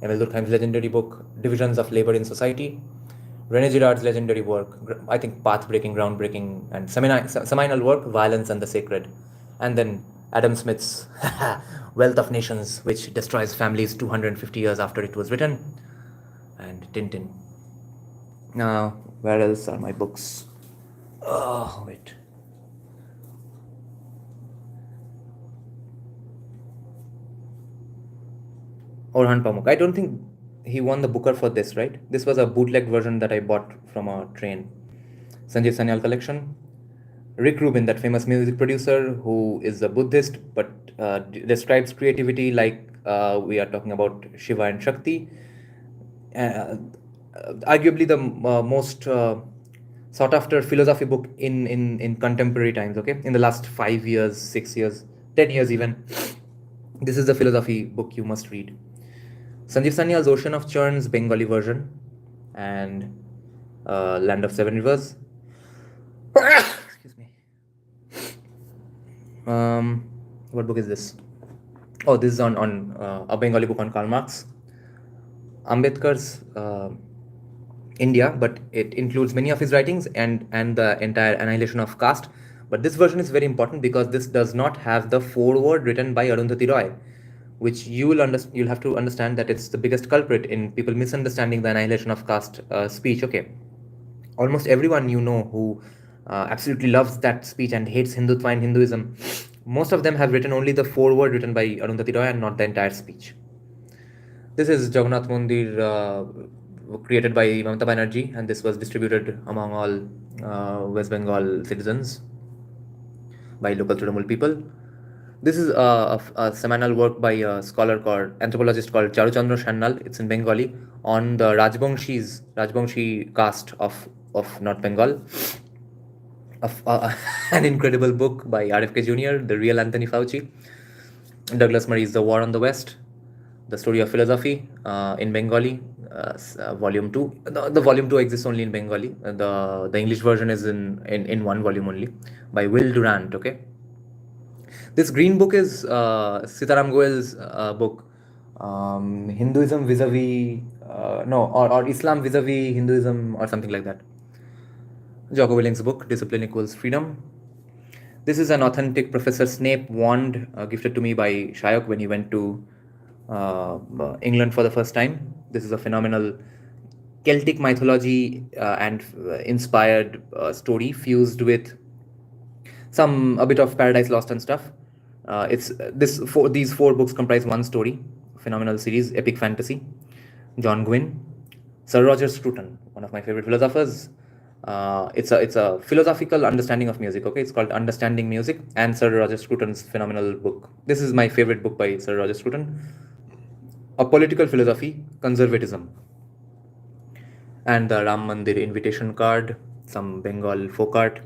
Emil Durkheim's legendary book, Divisions of Labor in Society. René Girard's legendary work, I think path-breaking, groundbreaking, and seminal work, Violence and the Sacred. And then Adam Smith's Wealth of Nations, which destroys families 250 years after it was written. And Tintin. Now, where else are my books? Oh, wait. Orhan Pamuk. I don't think he won the Booker for this, right? This was a bootleg version that I bought from a train. Sanjeev Sanyal collection. Rick Rubin, that famous music producer who is a Buddhist but describes creativity like we are talking about Shiva and Shakti. Arguably the most sought after philosophy book in contemporary times, okay? In the last 5 years, 6 years, 10 years even. This is the philosophy book you must read. Sanjeev Sanyal's Ocean of Churns, Bengali version, and Land of Seven Rivers. Excuse me. What book is this? Oh, this is on a Bengali book on Karl Marx. Ambedkar's India, but it includes many of his writings and the entire annihilation of caste. But this version is very important because this does not have the foreword written by Arundhati Roy, which you'll have to understand that it's the biggest culprit in people misunderstanding the annihilation of caste speech. Okay, almost everyone you know who absolutely loves that speech and hates Hindutva and Hinduism, most of them have written only the foreword written by Arundhati Roy and not the entire speech. This is Jagannath Mandir, created by Mamata Banerjee, and this was distributed among all West Bengal citizens by local Trinamool people. This is a seminal work by a anthropologist called Charuchandra Shannal. It's in Bengali on the Rajbangshi caste of North Bengal. An incredible book by RFK Jr., The Real Anthony Fauci. Douglas Murray's The War on the West, The Story of Philosophy in Bengali, volume 2. The volume 2 exists only in Bengali. The English version is in one volume only by Will Durant. Okay. This green book is Sitaram Goel's book, Hinduism vis-a-vis, or Islam vis-a-vis Hinduism or something like that. Jocko Willink's book, Discipline Equals Freedom. This is an authentic Professor Snape wand gifted to me by Shayok when he went to England for the first time. This is a phenomenal Celtic mythology and inspired story fused with a bit of Paradise Lost and stuff. These four books comprise one story, phenomenal series, epic fantasy. John Gwynne, Sir Roger Scruton, one of my favorite philosophers. It's a philosophical understanding of music. Okay, it's called Understanding Music, and Sir Roger Scruton's phenomenal book. This is my favorite book by Sir Roger Scruton. A Political Philosophy, Conservatism, and the Ram Mandir invitation card, some Bengal folk art.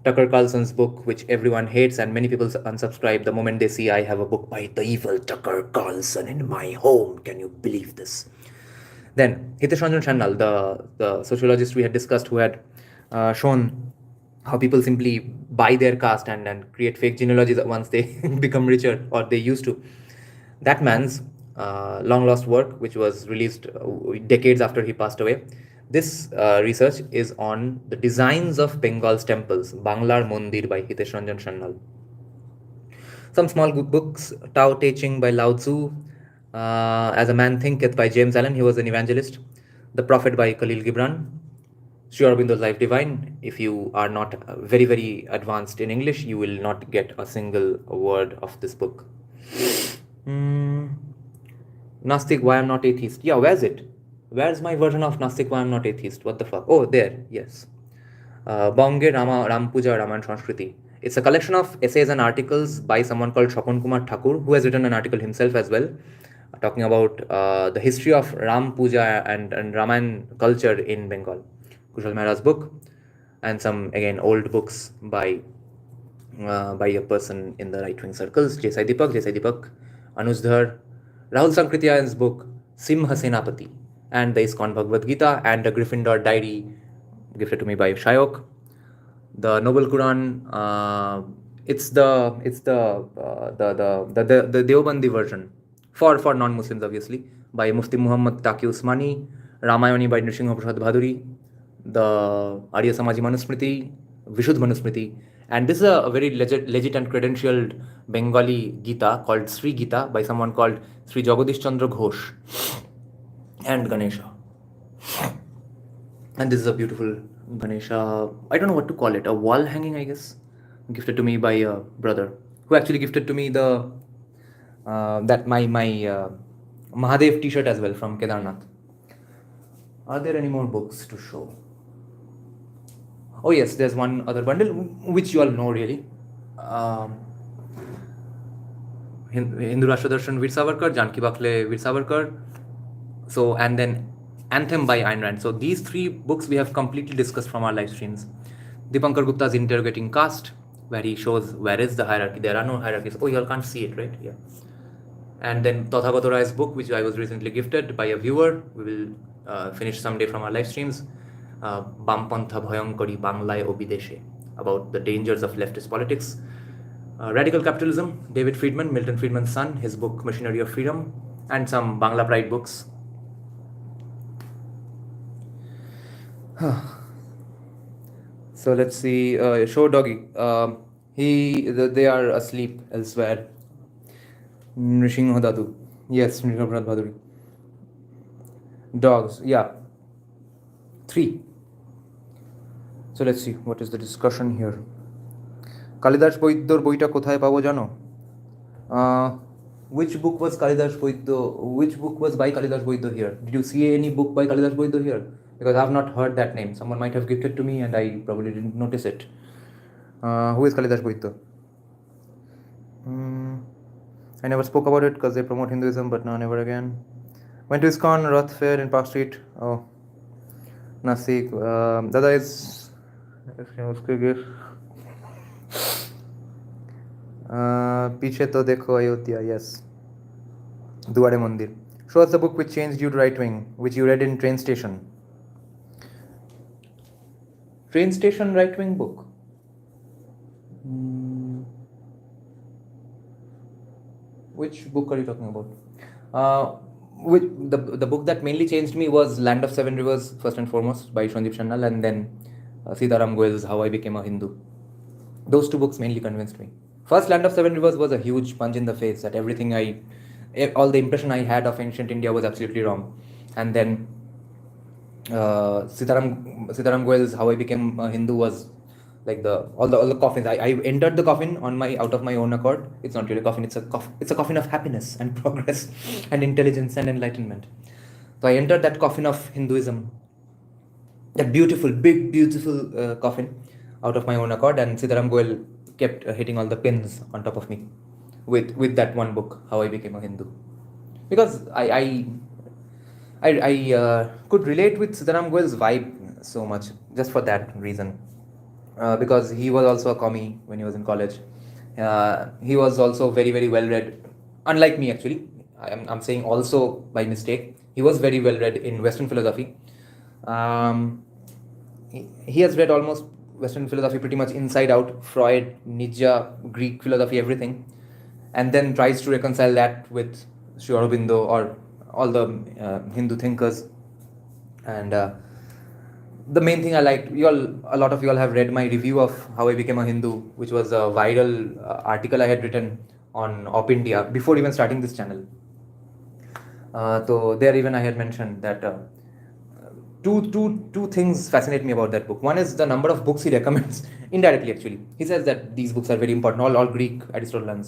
Tucker Carlson's book, which everyone hates and many people unsubscribe the moment they see I have a book by the evil Tucker Carlson in my home. Can you believe this? Then Hitesh Ranjan Shannal, the sociologist we had discussed, who had shown how people simply buy their caste and create fake genealogies once they become richer, or they used to. That man's long lost work, which was released decades after he passed away. This research is on the designs of Bengal's temples, Banglar Mondir by Hitesh Ranjan Shannal. Some small books, Tao Te Ching by Lao Tzu, As a Man Thinketh by James Allen, he was an evangelist, The Prophet by Khalil Gibran, Sri Aurobindo's Life Divine. If you are not very, very advanced in English, you will not get a single word of this book. Nastik, Why I'm Not Atheist. Yeah, where's it? Where's my version of Nastik, Why I'm Not Atheist? What the fuck? Oh, there, yes. Bonge Ram Puja Raman Sanskriti. It's a collection of essays and articles by someone called Shapon Kumar Thakur, who has written an article himself as well, talking about the history of Ram Puja and Raman culture in Bengal. Kushal Mehra's book, and some again old books by a person in the right wing circles, Jesai Deepak, Anuj Dhar, Rahul Sankritiyan's book, Simha Senapati, and the ISKCON Bhagavad Gita, and the Gryffindor Diary, gifted to me by Shayok. The Noble Quran, it's the Deobandi version for non-Muslims, obviously, by Mufti Muhammad Taqi Usmani, Ramayani by Nrsimha Prasad Bhaduri, the Arya Samaji Manusmriti, Vishuddh Manusmriti, and this is a very legit and credentialed Bengali Gita called Sri Gita by someone called Sri Jagadish Chandra Ghosh, and Ganesha. And this is a beautiful Ganesha, I don't know what to call it, a wall hanging, I guess, gifted to me by a brother, who actually gifted to me the my Mahadev t-shirt as well from Kedarnath. Are there any more books to show? Oh yes, there's one other bundle, which you all know really. Hindu Rashtra Darshan Veer Savarkar, Janki Bakhle Veer Savarkar. So, and then Anthem by Ayn Rand. So these three books we have completely discussed from our live streams. Dipankar Gupta's Interrogating Caste, where he shows where is the hierarchy. There are no hierarchies. Oh, you all can't see it, right? Yeah. And then Tathagata Ray's book, which I was recently gifted by a viewer. We will finish someday from our live streams. Bampantha Bhayankari Banglaye Obideshe, about the dangers of leftist politics. Radical Capitalism, David Friedman, Milton Friedman's son, his book Machinery of Freedom, and some Bangla Pride books. So let's see. Show doggy. They are asleep elsewhere. Nrsimha Dadu. Yes, Nrsimha Prasad Bhaduri. Dogs. Yeah. 3. So let's see what is the discussion here. Kalidas Boiddor boita kothay pabo jano? Which book was Kalidas Boiddor? Which book was by Kalidas Boiddor here? Did you see any book by Kalidas Boiddor here? Because I have not heard that name. Someone might have gifted to me and I probably didn't notice it. Who is Kalidas Boiddor? I never spoke about it because they promote Hinduism, but now never again. Went to ISKCON Rath Fair in Park Street. Oh, Nasik. Dada is पीछे तो देखो Ayodhya. Yes. Duare Mandir. Show us the book which changed you to right wing, which you read in train station. Train station right wing book. Which book are you talking about? The book that mainly changed me was Land of Seven Rivers, first and foremost, by Sandeep Sannal, and then Sitaram Goel's How I Became a Hindu. Those two books mainly convinced me. First, Land of Seven Rivers was a huge punch in the face that all the impression I had of ancient India was absolutely wrong. And then Sitaram Goel's How I Became a Hindu was like all the coffins. I entered the coffin out of my own accord. It's not really a coffin. It's a coffin of happiness and progress and intelligence and enlightenment. So I entered that coffin of Hinduism, that beautiful, big, beautiful coffin, out of my own accord, and Sitaram Goel kept hitting all the pins on top of me with that one book, How I Became a Hindu, because I could relate with Sitaram Goel's vibe so much just for that reason. Because he was also a commie when he was in college. He was also very, very well read. Unlike me, actually. I'm saying also by mistake. He was very well read in Western philosophy. He has read almost Western philosophy pretty much inside out. Freud, Nietzsche, Greek philosophy, everything. And then tries to reconcile that with Sri Aurobindo or all the Hindu thinkers. And the main thing I liked, a lot of you all have read my review of How I Became a Hindu, which was a viral article I had written on Op India before even starting this channel. So there even I had mentioned that two things fascinate me about that book. One is the number of books he recommends indirectly. Actually, he says that these books are very important, all Greek, Aristotle, and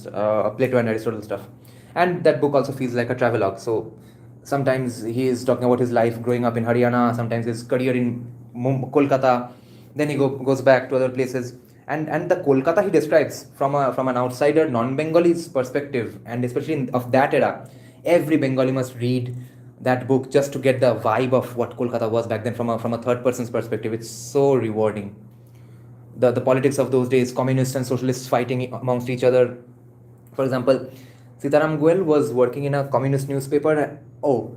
Plato and Aristotle stuff. And that book also feels like a travelogue. So sometimes he is talking about his life growing up in Haryana, sometimes his career in Kolkata, then he goes back to other places. And the Kolkata he describes from an outsider, non-Bengali's perspective, and especially of that era, every Bengali must read that book just to get the vibe of what Kolkata was back then from a third person's perspective. It's so rewarding. The politics of those days, communists and socialists fighting amongst each other. For example, Sitaram Goel was working in a communist newspaper. Or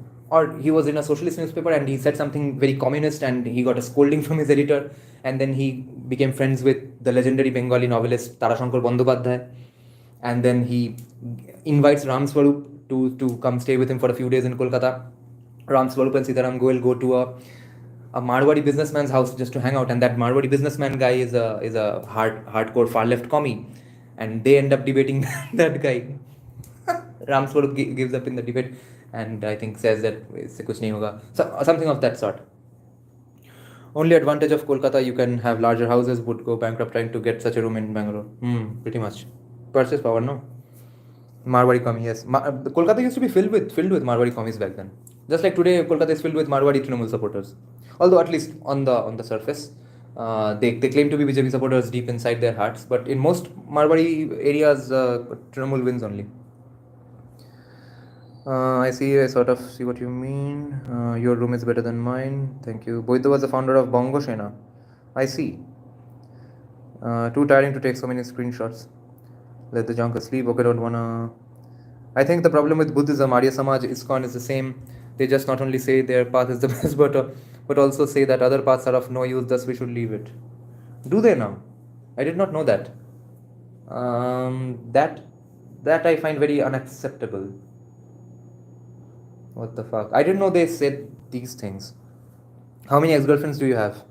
he was in a socialist newspaper and he said something very communist and he got a scolding from his editor. And then he became friends with the legendary Bengali novelist Tarashankar Bandyopadhyay. And then he invites Ram Swarup to come stay with him for a few days in Kolkata. Ram Swarup and Sitaram Goel go to a Marwari businessman's house just to hang out, and that Marwari businessman guy is a hardcore far left commie, and they end up debating that guy. Ram Swarup gives up in the debate, and I think says that इससे कुछ नहीं होगा, so something of that sort. Only advantage of Kolkata, you can have larger houses, would go bankrupt trying to get such a room in Bangalore. Pretty much. Purchase power, no? Marwari commies, yes. Kolkata used to be filled with Marwari commies back then. Just like today, Kolkata is filled with Marwari Trinamool supporters. Although at least on the surface, they claim to be BJP supporters deep inside their hearts. But in most Marwari areas, Trinamool wins only. I sort of see what you mean. Your room is better than mine. Thank you. Boito was the founder of Bongo Shena. I see. Too tiring to take so many screenshots. Let the junk asleep. Okay, don't wanna. I think the problem with Buddhism, Arya Samaj, ISKCON is the same. They just not only say their path is the best, but also say that other paths are of no use, thus we should leave it. Do they now? I did not know that. That I find very unacceptable. What the fuck? I didn't know they said these things. How many ex-girlfriends do you have?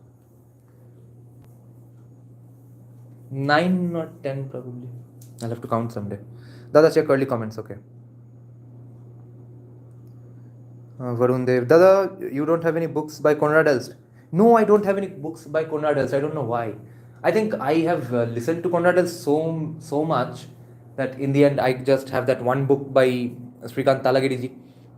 9 or 10 probably. I'll have to count someday. Dada, check early comments, okay. Varun Dev. Dada, you don't have any books by Konrad Elst? No, I don't have any books by Konrad Elst. I don't know why. I think I have listened to Konrad Elst so much that in the end I just have that one book by Srikant Talagiriji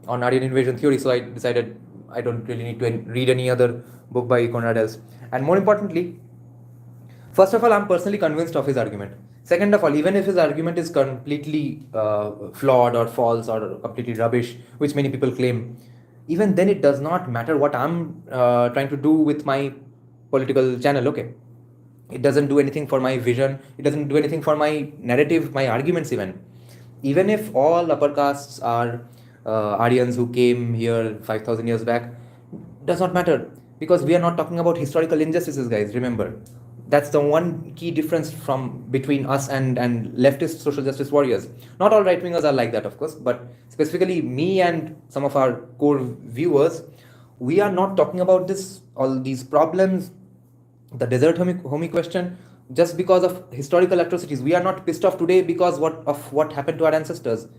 on Aryan invasion theory. So I decided I don't really need to read any other book by Konrad Elst. And more importantly, first of all, I'm personally convinced of his argument. Second of all, even if his argument is completely flawed or false or completely rubbish, which many people claim, even then it does not matter what I'm trying to do with my political channel, okay? It doesn't do anything for my vision. It doesn't do anything for my narrative, my arguments even. Even if all upper castes are Aryans who came here 5,000 years back, does not matter. Because we are not talking about historical injustices, guys, remember. That's the one key difference between us and leftist social justice warriors. Not all right-wingers are like that, of course, but specifically me and some of our core viewers, we are not talking about all these problems, the desert homie question, just because of historical atrocities. We are not pissed off today because of what happened to our ancestors.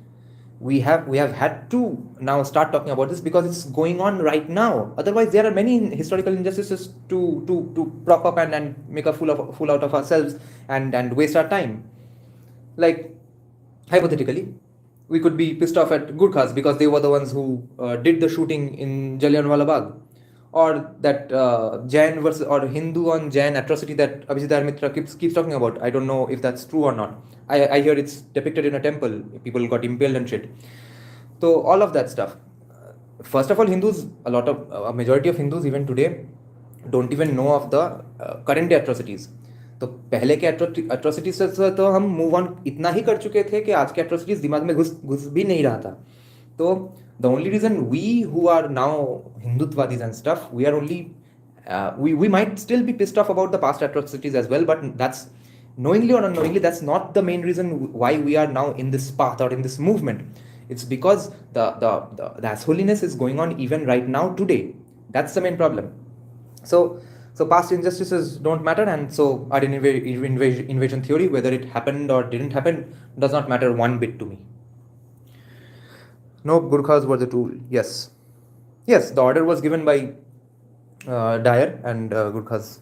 We have had to now start talking about this because it's going on right now. Otherwise, there are many historical injustices to prop up and make a fool out of ourselves and waste our time. Like, hypothetically, we could be pissed off at Gurkhas because they were the ones who did the shooting in Jallianwala Bagh, or that Jain versus or Hindu on Jain atrocity that Abhijit Mitra keeps talking about. I don't know if that's true or not. I hear it's depicted in a temple. People got impaled and shit. So all of that stuff. First of all, Hindus, a majority of Hindus even today don't even know of the current day atrocities. तो पहले के atrocities से तो हम move on इतना ही कर चुके थे कि आज के atrocities दिमाग में घुस भी नहीं रहा था. तो the only reason we who are now Hindutwadis and stuff, we are only we might still be pissed off about the past atrocities as well, but that's knowingly or unknowingly, that's not the main reason why we are now in this path or in this movement. It's because the assholiness is going on even right now today. That's the main problem. So past injustices don't matter, and so Aryan invasion theory, whether it happened or didn't happen, does not matter one bit to me. No, Gurkhas were the tool. Yes, the order was given by dire and Gurkhas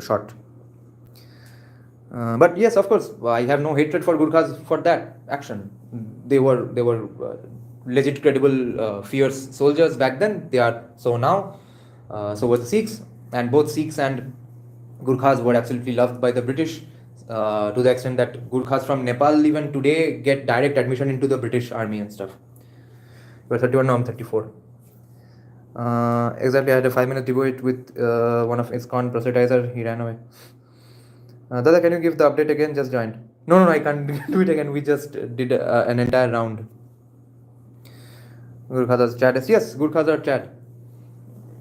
short. But yes, of course, I have no hatred for Gurkhas for that action. They were legit, credible, fierce soldiers back then. They are so now. So were the Sikhs, and both Sikhs and Gurkhas were absolutely loved by the British. To the extent that Gurkhas from Nepal even today get direct admission into the British army and stuff. You're 31 now, I'm 34. Exactly, I had a 5 minute debate with one of ISKCON proselytizer. He ran away. Dada, can you give the update again? Just joined. No, I can't do it again. We just did an entire round. Gurkhas chat. Yes, Gurkhas are chat.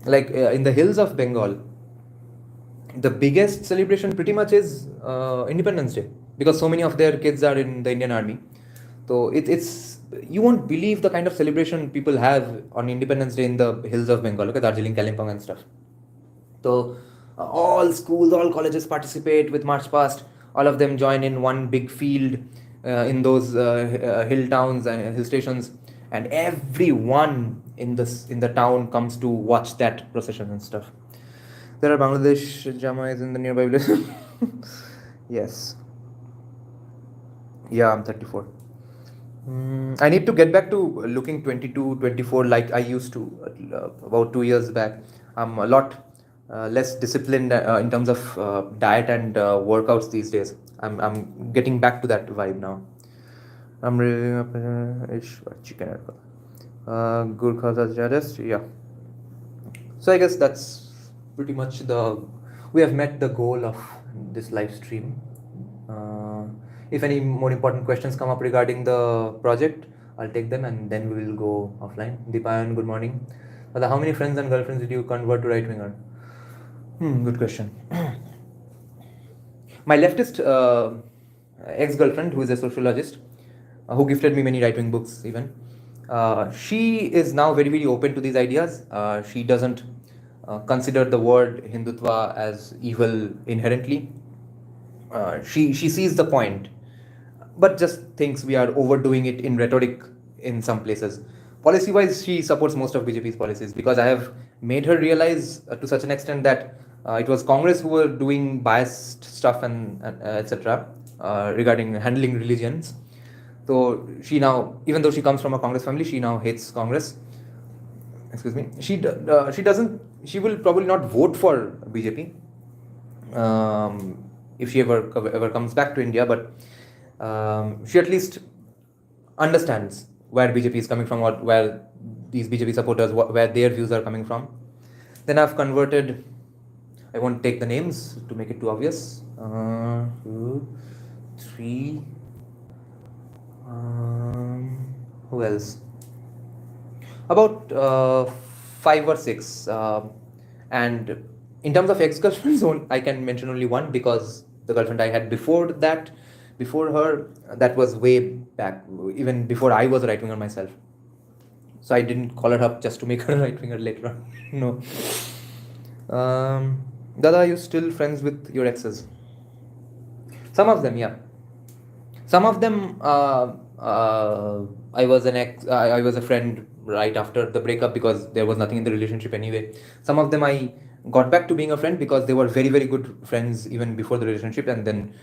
Like in the hills of Bengal, the biggest celebration pretty much is Independence Day, because so many of their kids are in the Indian Army. So it's you won't believe the kind of celebration people have on Independence Day in the hills of Bengal. Look at Darjeeling, Kalimpong and stuff. So all schools, all colleges participate with March Past. All of them join in one big field in those hill towns and hill stations, and everyone in the town comes to watch that procession and stuff. There are Bangladesh Jamais in the nearby village. Yes. Yeah, I'm 34. I need to get back to looking 22, 24 like I used to about 2 years back. I'm a lot less disciplined in terms of diet and workouts these days. I'm getting back to that vibe now. I'm really chicken. Gurkhas as judges, yeah. So I guess that's pretty much we have met the goal of this live stream. If any more important questions come up regarding the project, I'll take them and then we will go offline. Deepayan, good morning. How many friends and girlfriends did you convert to right winger? Good question. My leftist ex-girlfriend, who is a sociologist, who gifted me many right-wing books even, she is now very, very open to these ideas. She doesn't consider the word Hindutva as evil inherently. She sees the point, but just thinks we are overdoing it in rhetoric in some places. Policy-wise, she supports most of BJP's policies, because I have made her realize to such an extent that it was Congress who were doing biased stuff and etc. Regarding handling religions. So she now, even though she comes from a Congress family, she now hates Congress. Excuse me. She doesn't. She will probably not vote for BJP if she ever comes back to India, but she at least understands where BJP is coming from, or where these BJP supporters, where their views are coming from. Then I've converted, I won't take the names to make it too obvious. 2, 3. Who else? About 5 or 6. And in terms of ex-girlfriends, I can mention only one, because the girlfriend I had before her, that was way back, even before I was a right-winger myself. So I didn't call her up just to make her a right-winger later on. No. Dada, are you still friends with your exes? Some of them, yeah. Some of them, I was a friend right after the breakup, because there was nothing in the relationship anyway. Some of them I got back to being a friend because they were very, very good friends even before the relationship, and then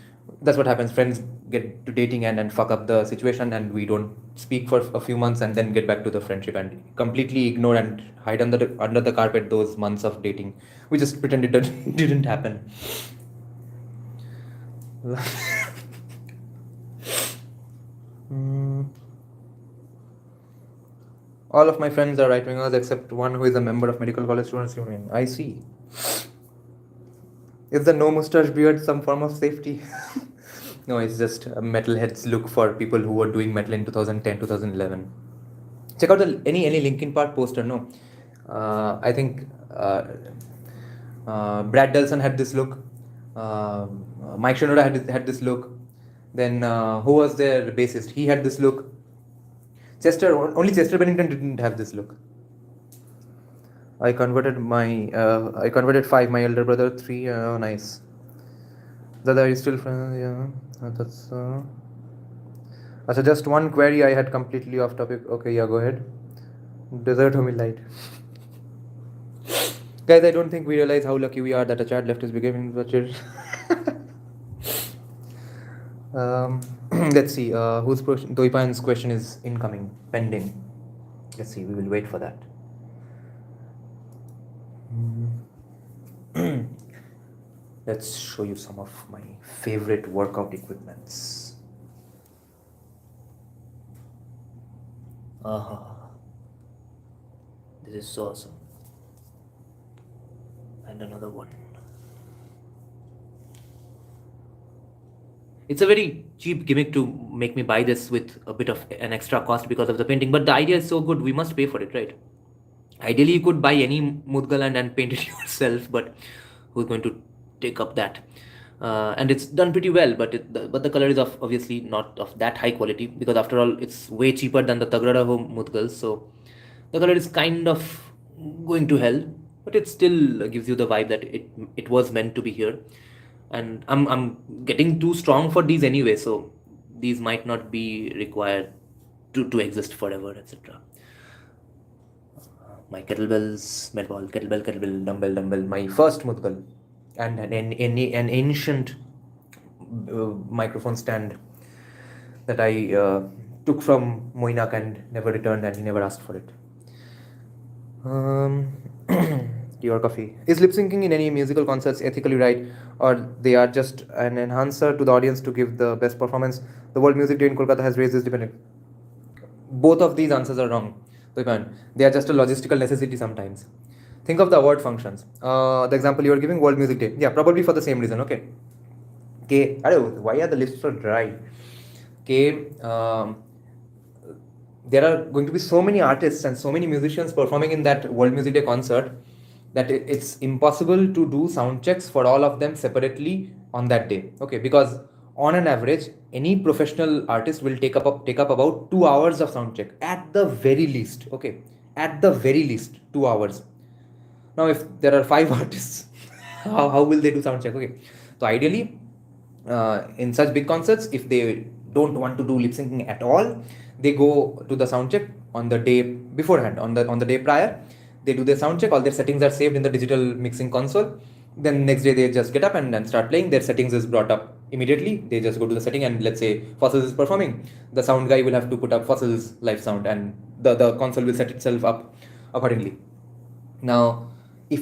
that's what happens. Friends get to dating and fuck up the situation, and we don't speak for a few months and then get back to the friendship and completely ignore and hide under the carpet those months of dating. We just pretend it didn't happen. All of my friends are right-wingers except one who is a member of Medical College Students Union. I see. Is the no mustache beard some form of safety? No, it's just a metalhead's look for people who were doing metal in 2010, 2011. Check out any Linkin Park poster. No, I think Brad Delson had this look. Mike Shinoda had this look. Then who was their bassist? He had this look. Only Chester Bennington didn't have this look. I converted 5. My elder brother 3. Nice. Dada, are you still friends? Yeah, that's. So just one query. I had completely off topic. Okay, yeah, go ahead. Desert homilite. Guys, I don't think we realize how lucky we are that a chat left is becoming virtual. um, let's see. Doipan's question is incoming, pending. Let's see. We will wait for that. Let's show you some of my favorite workout equipments. This is so awesome. And another one. It's a very cheap gimmick to make me buy this with a bit of an extra cost because of the painting, but the idea is so good, we must pay for it, right? Ideally, you could buy any Mudgal and paint it yourself, but who's going to take up that? And it's done pretty well, but the color is obviously not of that high quality, because after all, it's way cheaper than the Tagrada Home Mudgals, so the color is kind of going to hell, but it still gives you the vibe that it was meant to be here. And I'm getting too strong for these anyway, so these might not be required to exist forever, etc. My kettlebells, med ball, kettlebell, dumbbell, my first mudgal, and an ancient microphone stand that I took from Moinak and never returned, and he never asked for it. Your coffee. Is lip syncing in any musical concerts ethically right, or they are just an enhancer to the audience to give the best performance? The World Music Day in Kolkata has raised this debate. Both of these answers are wrong. They are just a logistical necessity sometimes. Think of the award functions. The example you are giving, World Music Day. Yeah, probably for the same reason. Okay. Why are the lips so dry? Okay. There are going to be so many artists and so many musicians performing in that World Music Day concert that it's impossible to do sound checks for all of them separately on that day. Okay, because on an average, any professional artist will take up about 2 hours of sound check at the very least. Okay, at the very least 2 hours. Now, if there are 5 artists, how will they do sound check? Okay, so ideally, in such big concerts, if they don't want to do lip syncing at all, they go to the sound check on the day beforehand, on the day prior. They do their sound check, all their settings are saved in the digital mixing console. Then next day they just get up and start playing. Their settings is brought up immediately. They just go to the setting, and let's say Fossils is performing. The sound guy will have to put up Fossils live sound, and the console will set itself up accordingly. Now, if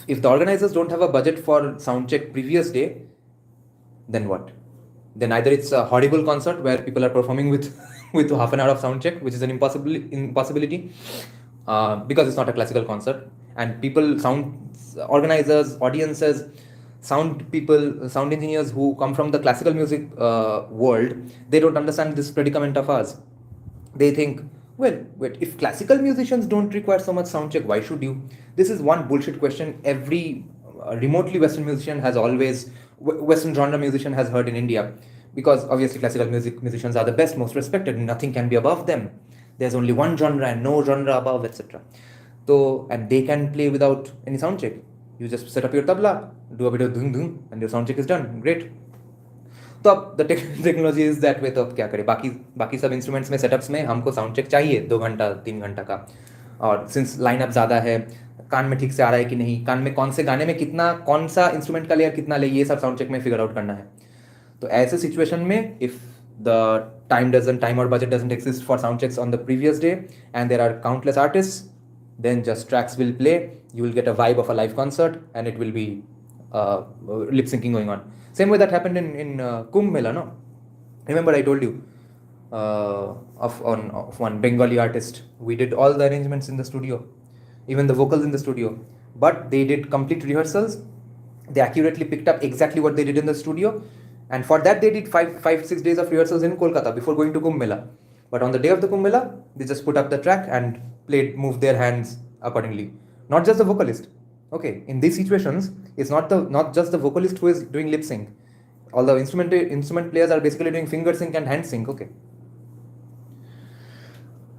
the organizers don't have a budget for sound check previous day, then what? Then either it's a horrible concert where people are performing with with half an hour of sound check, which is an impossibility, because it's not a classical concert, and sound organizers, audiences, sound people, sound engineers who come from the classical music world, they don't understand this predicament of ours. They think, well, wait, if classical musicians don't require so much sound check, why should you? This is one bullshit question every remotely Western musician has always, Western genre musician has heard in India, because obviously classical musicians are the best, most respected, nothing can be above them. There's only one genre and no genre above, etc. So, and they can play without any sound check. You just set up your tabla, do a bit of dung dung, and your sound check is done. Great. तो अब the technology is that way, तो अब क्या करें? बाकी सब instruments में setups में हमको साउंड चेक चाहिए 2 घंटा 3 घंटा का, और सिंस लाइनअप ज़्यादा है, कान में ठीक से आ रहा है कि नहीं, कान में कौन से गाने में कितना, कौन सा इंस्ट्रूमेंट का लेयर कितना ले, ये सब साउंड चेक में फिगर आउट करना है. तो ऐसे सिचुएशन में if the time or budget doesn't exist for sound checks on the previous day, and there are countless artists, then just tracks will play, you will get a vibe of a live concert, and it will be lip syncing going on. Same way that happened in Kumbh Mela, no? Remember I told you of one Bengali artist. We did all the arrangements in the studio, even the vocals in the studio, but they did complete rehearsals. They accurately picked up exactly what they did in the studio, and for that they did 5-6 days of rehearsals in Kolkata before going to Kumbh Mela. But on the day of the Kumbh Mela, they just put up the track and moved their hands accordingly. Not just the vocalist. Okay, in these situations, it's not just the vocalist who is doing lip sync. All the instrument players are basically doing finger sync and hand sync. Okay.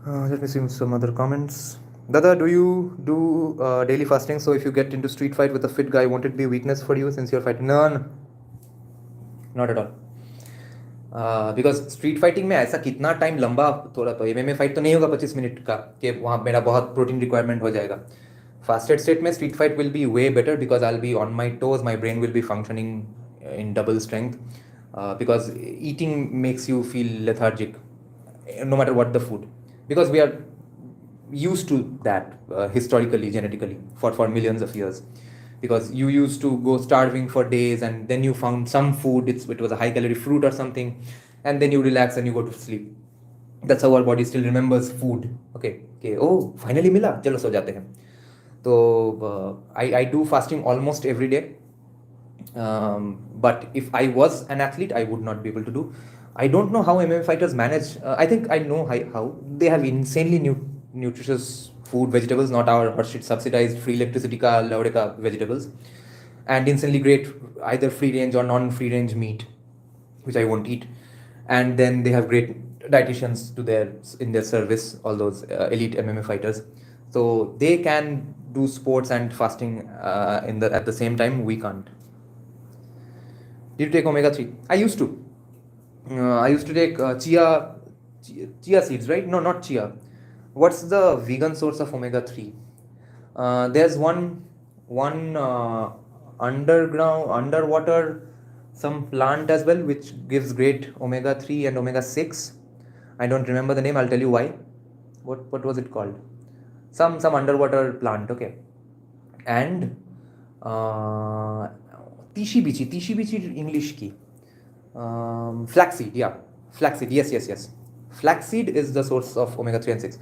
Let me see some other comments. Dada, do you do daily fasting? So if you get into street fight with a fit guy, won't it be a weakness for you since you're fighting? No, not at all. Because street fighting में ऐसा कितना time लंबा, थोड़ा तो MMA fight तो नहीं होगा 25 minute का कि वहाँ मेरा बहुत प्रोटीन रिक्वायरमेंट हो जाएगा. Fasted state में street fight will be way better because I'll be on my toes, my brain will be functioning in double strength, because eating makes you feel lethargic no matter what the food, because we are used to that historically, genetically, for millions of years, because you used to go starving for days and then you found some food, it was a high calorie fruit or something, and then you relax and you go to sleep. That's how our body still remembers food. Okay, oh, finally mila, chalo so jate hain. So I do fasting almost every day. But if I was an athlete, I would not be able to do. I don't know how MMA fighters manage. I think I know how they have insanely nutritious food, vegetables, not our hot subsidized free electricity ka laure ka vegetables, and insanely great either free range or non-free range meat, which I won't eat. And then they have great dietitians in their service, all those elite MMA fighters. So they can do sports and fasting at the same time. We can't. Did you take omega-3? I used to. I used to take chia seeds, right? No, not chia. What's the vegan source of omega-3? There's one underwater, some plant as well, which gives great omega-3 and omega-6. I don't remember the name. I'll tell you why. What was it called? Some underwater plant. Okay. And Tishi bichi English ki. Flaxseed, yeah. Flaxseed, yes. Flaxseed is the source of omega-3 and 6.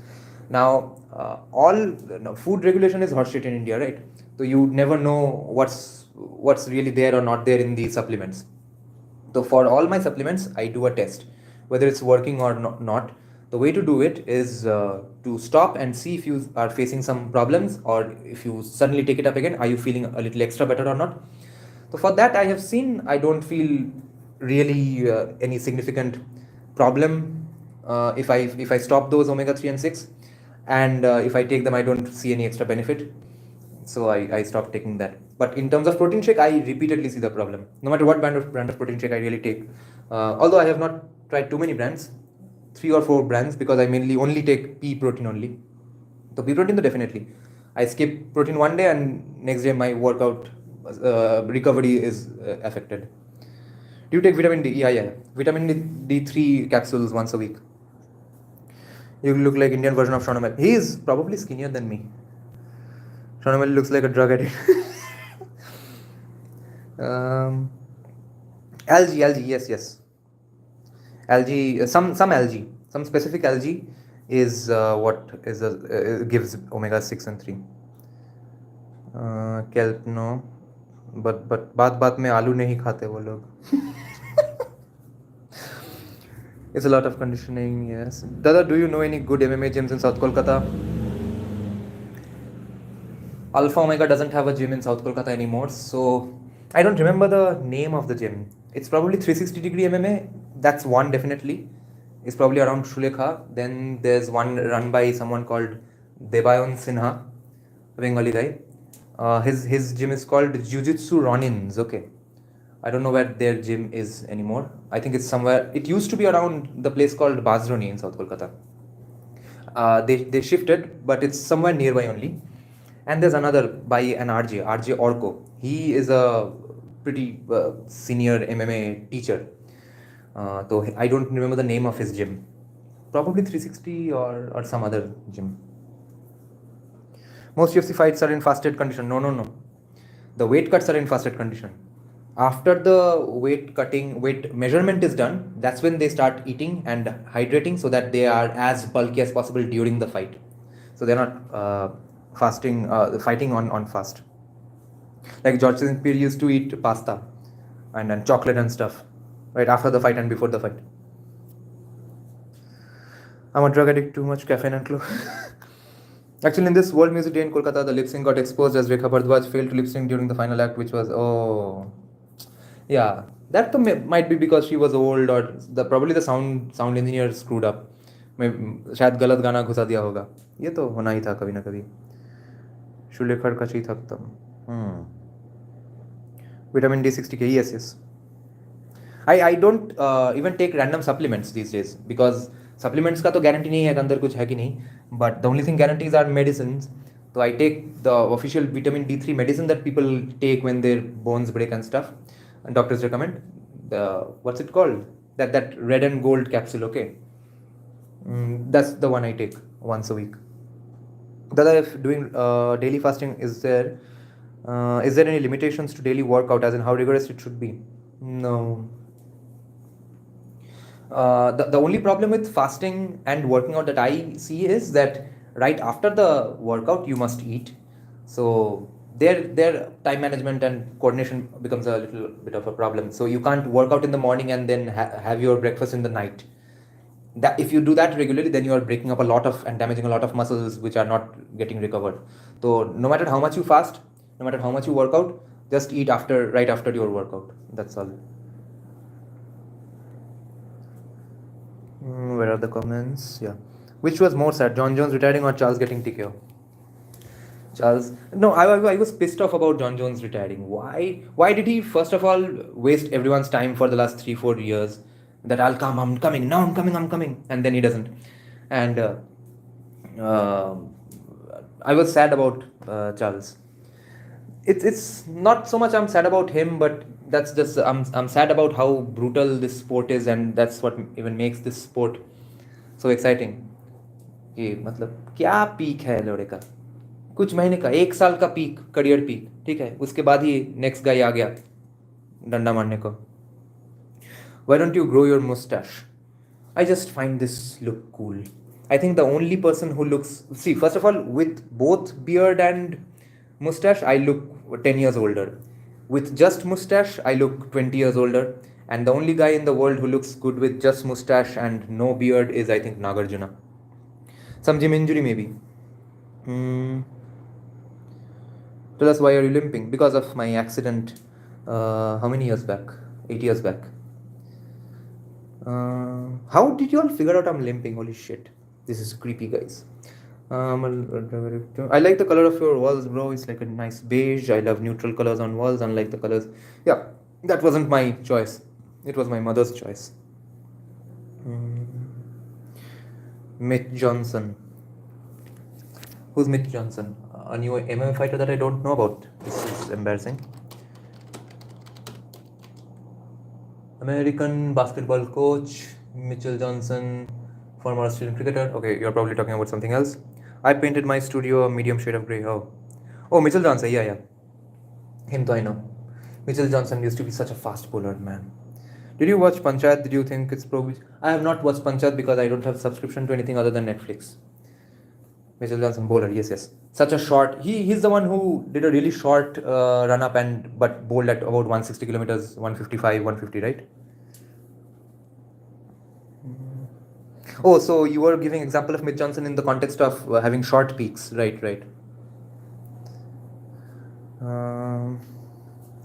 Now, food regulation is hot shit in India, right? So you never know what's really there or not there in the supplements. So for all my supplements, I do a test, whether it's working or not. The way to do it is to stop and see if you are facing some problems, or if you suddenly take it up again, are you feeling a little extra better or not? So for that, I have seen I don't feel really any significant problem if I stop those omega-3 and 6, and if I take them, I don't see any extra benefit. So I stopped taking that. But in terms of protein shake, I repeatedly see the problem. No matter what brand of protein shake I really take. Although I have not tried too many brands, 3 or 4 brands, because I mainly only take pea protein only. So pea protein, definitely. I skip protein one day and next day my workout recovery is affected. Do you take vitamin D? Yeah. Vitamin D3 capsules once a week. You look like Indian version of Sean O'Malley. He is probably skinnier than me. Sean O'Malley looks like a drug addict. Algae, yes. Algae, some algae, some specific algae is gives omega-6 and 3. Kelp, no. But बात में आलू नहीं खाते वो लोग. It's a lot of conditioning, yes. Dada, do you know any good MMA gyms in South Kolkata? Alpha Omega doesn't have a gym in South Kolkata anymore, so I don't remember the name of the gym. It's probably 360-degree MMA. That's one, definitely. It's probably around Shulekha. Then there's one run by someone called Debayon Sinha, Bengali guy. His gym is called Jiu-Jitsu Ronins. Okay, I don't know where their gym is anymore. I think it's somewhere. It used to be around the place called Bazroni in South Kolkata. They shifted, but it's somewhere nearby only. And there's another by an RJ Orko. He is a pretty senior MMA teacher. So I don't remember the name of his gym. Probably 360 or some other gym. Most UFC fights are in fasted condition. No. The weight cuts are in fasted condition. After the weight measurement is done, that's when they start eating and hydrating so that they are as bulky as possible during the fight. So they're not fighting on fast. Like George St. Pierre used to eat pasta and chocolate and stuff right after the fight and before the fight. I'm a drug addict, too much caffeine and clue. Actually, in this World Music Day in Kolkata, the lip sync got exposed as Rekha Bhardwaj failed to lip sync during the final act, which was, yeah, that might be because she was old, or probably the sound engineer screwed up. शायद गलत गाना घुसा दिया होगा. ये तो होना ही था कभी ना कभी. शुलेखर कची थकतम. Vitamin D 60k, yes. I don't even take random supplements these days, because supplements का तो guarantee नहीं है कि अंदर कुछ है कि नहीं. But the only thing guarantees are medicines. So I take the official vitamin D3 medicine that people take when their bones break and stuff, and doctors recommend. The what's it called? That red and gold capsule. Okay, that's the one I take once a week. Dada, if doing daily fasting, is there any limitations to daily workout, as in how rigorous it should be? No. The only problem with fasting and working out that I see is that right after the workout you must eat. So their time management and coordination becomes a little bit of a problem. So you can't work out in the morning and then have your breakfast in the night. That if you do that regularly, then you are breaking up a lot of and damaging a lot of muscles which are not getting recovered. So no matter how much you fast, no matter how much you work out, just eat right after your workout. That's all. Where are the comments? Yeah. Which was more sad, John Jones retiring or Charles getting TKO? Charles. No, I was pissed off about John Jones retiring. Why did he first of all waste everyone's time for the last 3-4 years? That I'm coming, now I'm coming, and then he doesn't. And uh, I was sad about Charles. It's not so much I'm sad about him, but that's just I'm sad about how brutal this sport is, and that's what even makes this sport so exciting. कि मतलब क्या peak है लड़के का, कुछ महीने का, 1 साल का पीक, करियर पीक, ठीक है, उसके बाद ही नेक्स्ट गाय आ गया डंडा मारने को. Why don't you grow your mustache? I just find this look cool. I think the only person who looks, see, first of all, with both beard and mustache, I look 10 years older. With just mustache, I look 20 years older. And the only guy in the world who looks good with just mustache and no beard is, I think, Nagarjuna. Some gym injury, maybe. Tell us, why are you limping? Because of my accident. How many years back? 8 years back. How did you all figure out I'm limping? Holy shit. This is creepy, guys. I like the color of your walls, bro. It's like a nice beige. I love neutral colors on walls, unlike the colors. Yeah, that wasn't my choice. It was my mother's choice. Mitch Johnson. Who's Mitch Johnson? A new MMA fighter that I don't know about. This is embarrassing. American basketball coach, Mitchell Johnson, former Australian cricketer. Okay, you're probably talking about something else. I painted my studio a medium shade of grey. Oh, Mitchell Johnson. Yeah. Him though I know. Mitchell Johnson used to be such a fast bowler, man. Did you watch Panchayat? Did you think it's pro? I have not watched Panchayat because I don't have subscription to anything other than Netflix. Mitchell Johnson, bowler, yes. Such a short. He's the one who did a really short run up but bowled at about 160 kilometers, 155, 150, right? Oh, so you were giving example of Mitch Johnson in the context of having short peaks, right?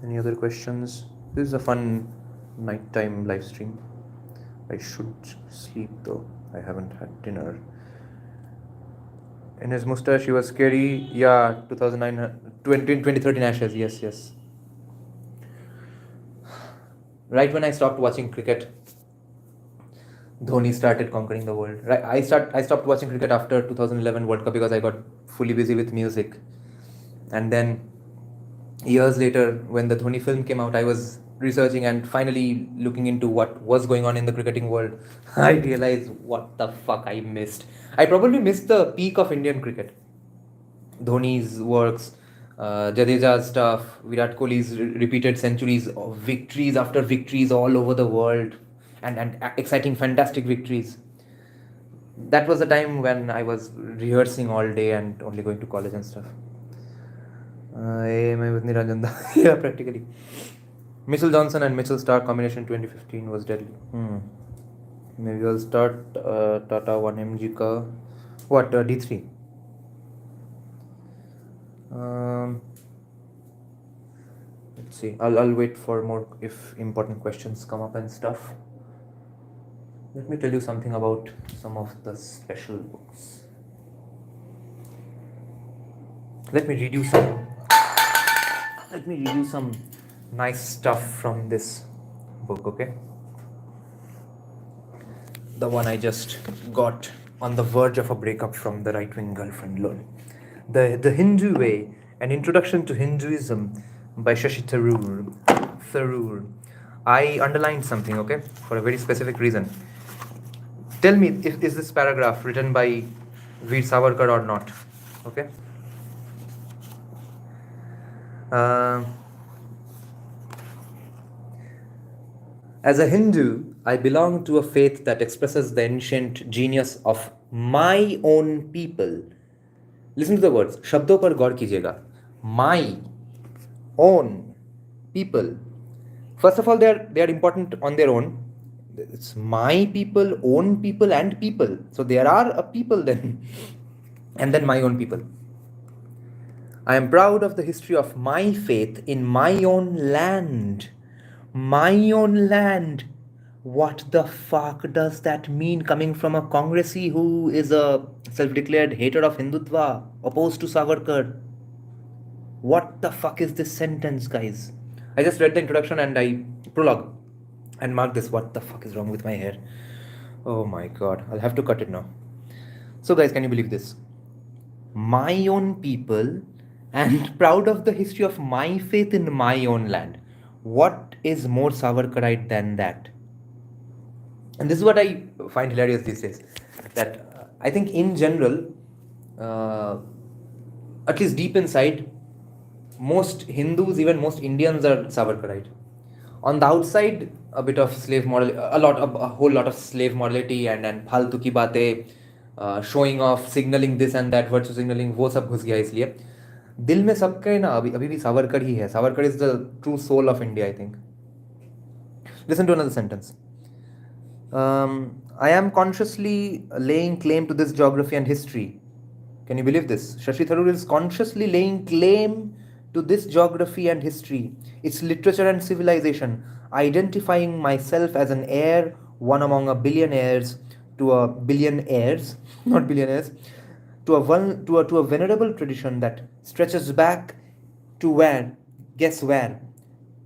Any other questions? This is a fun nighttime live stream. I should sleep though. I haven't had dinner. In his mustache, he was scary. Yeah, 2013 Ashes. Yes. Right when I stopped watching cricket, Dhoni started conquering the world. Right, I stopped watching cricket after 2011 World Cup because I got fully busy with music. And then years later, when the Dhoni film came out, I was researching and finally looking into what was going on in the cricketing world. I realized what the fuck I missed. I probably missed the peak of Indian cricket. Dhoni's works, Jadeja's stuff, Virat Kohli's repeated centuries of victories after victories all over the world, and exciting, fantastic victories. That was the time when I was rehearsing all day and only going to college and stuff. Yeah, practically. Mitchell Johnson and Mitchell Stark combination 2015 was deadly. Maybe I'll start Tata 1mg ka. What, D3? Let's see. I'll wait for more if important questions come up and stuff. Let me tell you something about some of the special books. Let me read you some nice stuff from this book, okay? The one I just got on the verge of a breakup from the right-wing girlfriend, lol. The Hindu Way, An Introduction to Hinduism by Shashi Tharoor. Tharoor. I underlined something, okay, for a very specific reason. Tell me if is this paragraph written by Veer Savarkar or not, okay? Uh, As a Hindu, I belong to a faith that expresses the ancient genius of my own people. Listen to the words. शब्दों पर गौर कीजिएगा. My own people. First of all, they are important on their own. It's my people, own people, and people. So there are a people then, and then my own people. I am proud of the history of my faith in my own land. My own land. What the fuck does that mean coming from a Congressee who is a self-declared hater of Hindutva, opposed to Savarkar? What the fuck is this sentence, guys? I just read the introduction and prologue and mark this. What the fuck is wrong with my hair? Oh my god, I'll have to cut it now. So guys, can you believe this? My own people and proud of the history of my faith in my own land. What is more Savarkarite than that? And this is what I find hilarious these days. That I think in general, at least deep inside, most Hindus, even most Indians are Savarkarite. On the outside, a bit of slave moral, a whole lot of slave morality and फालतू की बातें, showing off, signaling this and that, virtue signaling, वो सब घुस गया इसलिए दिल में सबके ना अभी भी सावरकर ही है. Savarkar is the true soul of India, I think. Listen to another sentence. I am consciously laying claim to this geography and history. Can you believe this? Shashi Tharoor is consciously laying claim to this geography and history, its literature and civilization, identifying myself as an heir, one among a billion heirs, to a billion heirs, not billionaires, to a venerable tradition that stretches back to where? Guess where?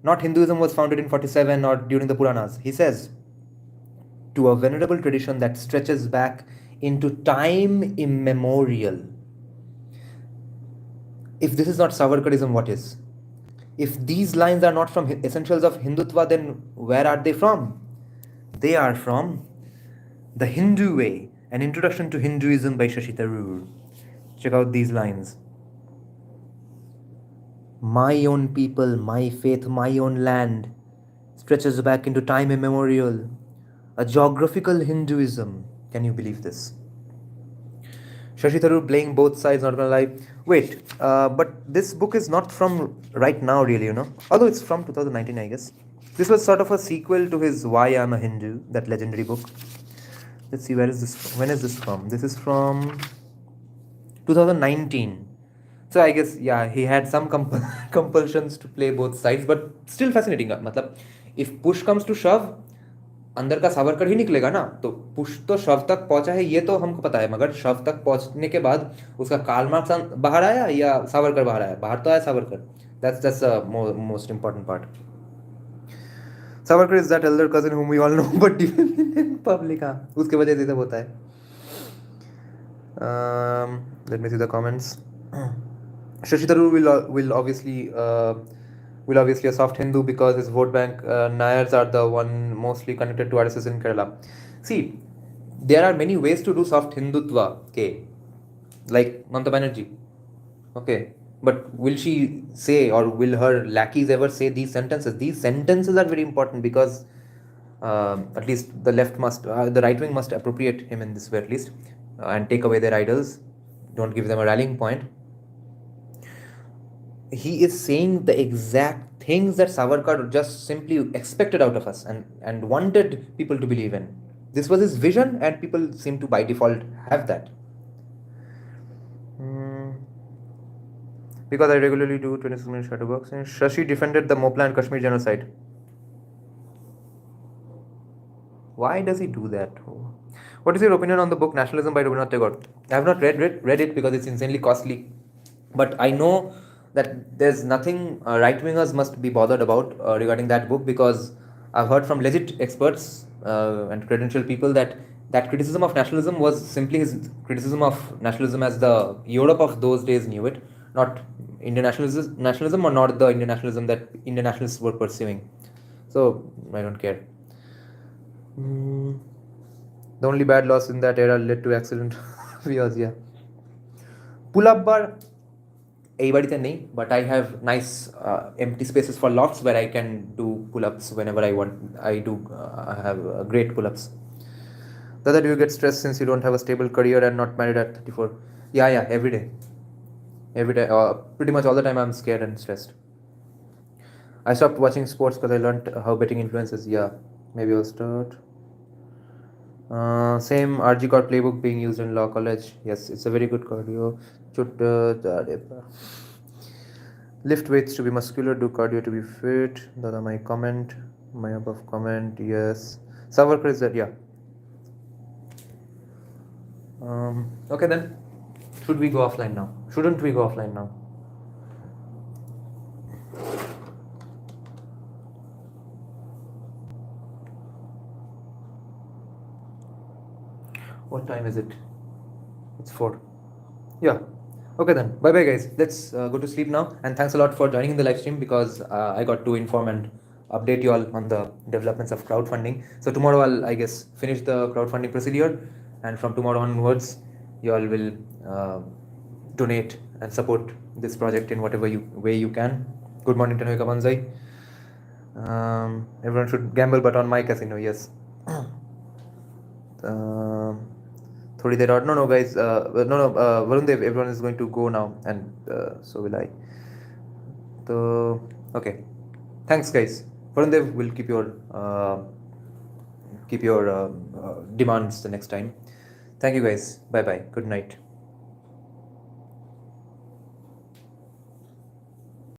Not Hinduism was founded in 47 or during the Puranas. He says, to a venerable tradition that stretches back into time immemorial. If this is not Savarkarism, what is? If these lines are not from Essentials of Hindutva, then where are they from? They are from The Hindu Way, An Introduction to Hinduism by Shashi Tharoor. Check out these lines. My own people, my faith, my own land stretches back into time immemorial. A geographical Hinduism. Can you believe this? Shashi Tharoor playing both sides, not gonna lie. Wait, but this book is not from right now, really, you know. Although it's from 2019, I guess. This was sort of a sequel to his Why I'm a Hindu, that legendary book. Let's see, where is this from? When is this from? This is from 2019. So I guess, yeah, he had some compulsions to play both sides, but still fascinating. मतलब, if push comes to shove, अंदर का सावरकर ही निकलेगा ना. तो push तो शव तक पहुंचा है, ये तो हमको पता है, मगर शव तक पहुंचने के बाद उसका कार्ल मार्क्स बाहर आया या सावरकर बाहर आया? बाहर तो आया Savarkar. That's the most important part. Savarkar is that elder cousin whom we all know, but in public, हाँ, उसके वजह से सब होता है. Let me see the comments. Shashi Tharoor will obviously a soft Hindu because his vote bank Nayars are the one mostly connected to RSS in Kerala. See, there are many ways to do soft Hindutva, okay, like Mamata Banerjee, okay, but will she say, or will her lackeys ever say these sentences? These sentences are very important because at least the left must, the right wing must appropriate him in this way at least, and take away their idols, don't give them a rallying point. He is saying the exact things that Savarkar just simply expected out of us and wanted people to believe in. This was his vision, and people seem to by default have that. Because I regularly do 26-minute shadow boxing, Shashi defended the Mopla and Kashmir genocide. Why does he do that? What is your opinion on the book Nationalism by Rabindranath Tagore? I have not read it because it's insanely costly. But I know that there's nothing right-wingers must be bothered about regarding that book, because I've heard from legit experts and credentialed people that That criticism of nationalism was simply his criticism of nationalism as the Europe of those days knew it, not Indian nationalism or not the Indian nationalism that Indian nationalists were pursuing. So I don't care. The only bad loss in that era led to accident. Viewers, yeah. Pull-up bar এই বাড়িতে নেই, but I have nice empty spaces for lofts where I can do pull-ups whenever I want. I do have great pull-ups. The other, do you get stressed since you don't have a stable career and not married at 34? Yeah, every day. Every day, pretty much all the time I'm scared and stressed. I stopped watching sports because I learned how betting influences. Yeah, maybe I'll start. Same RG Core playbook being used in law college. Yes, it's a very good cardio. Lift weights to be muscular, do cardio to be fit. That's my comment. My above comment. Yes. Savarkar is that, yeah. Okay then. Should we go offline now? Shouldn't we go offline now? What time is it? It's 4. Yeah. Okay then. Bye bye guys. Let's go to sleep now. And thanks a lot for joining in the live stream, because I got to inform and update you all on the developments of crowdfunding. So tomorrow I'll, I guess, finish the crowdfunding procedure, and from tomorrow onwards you all will donate and support this project in whatever way you can. Good morning, Tanoy Kamanzai. Everyone should gamble, but on my casino, yes. Thodi there are no guys. No, Varun Dev, everyone is going to go now, and so will I. So okay, thanks guys. Varun Dev will keep your demands the next time. Thank you guys. Bye bye. Good night.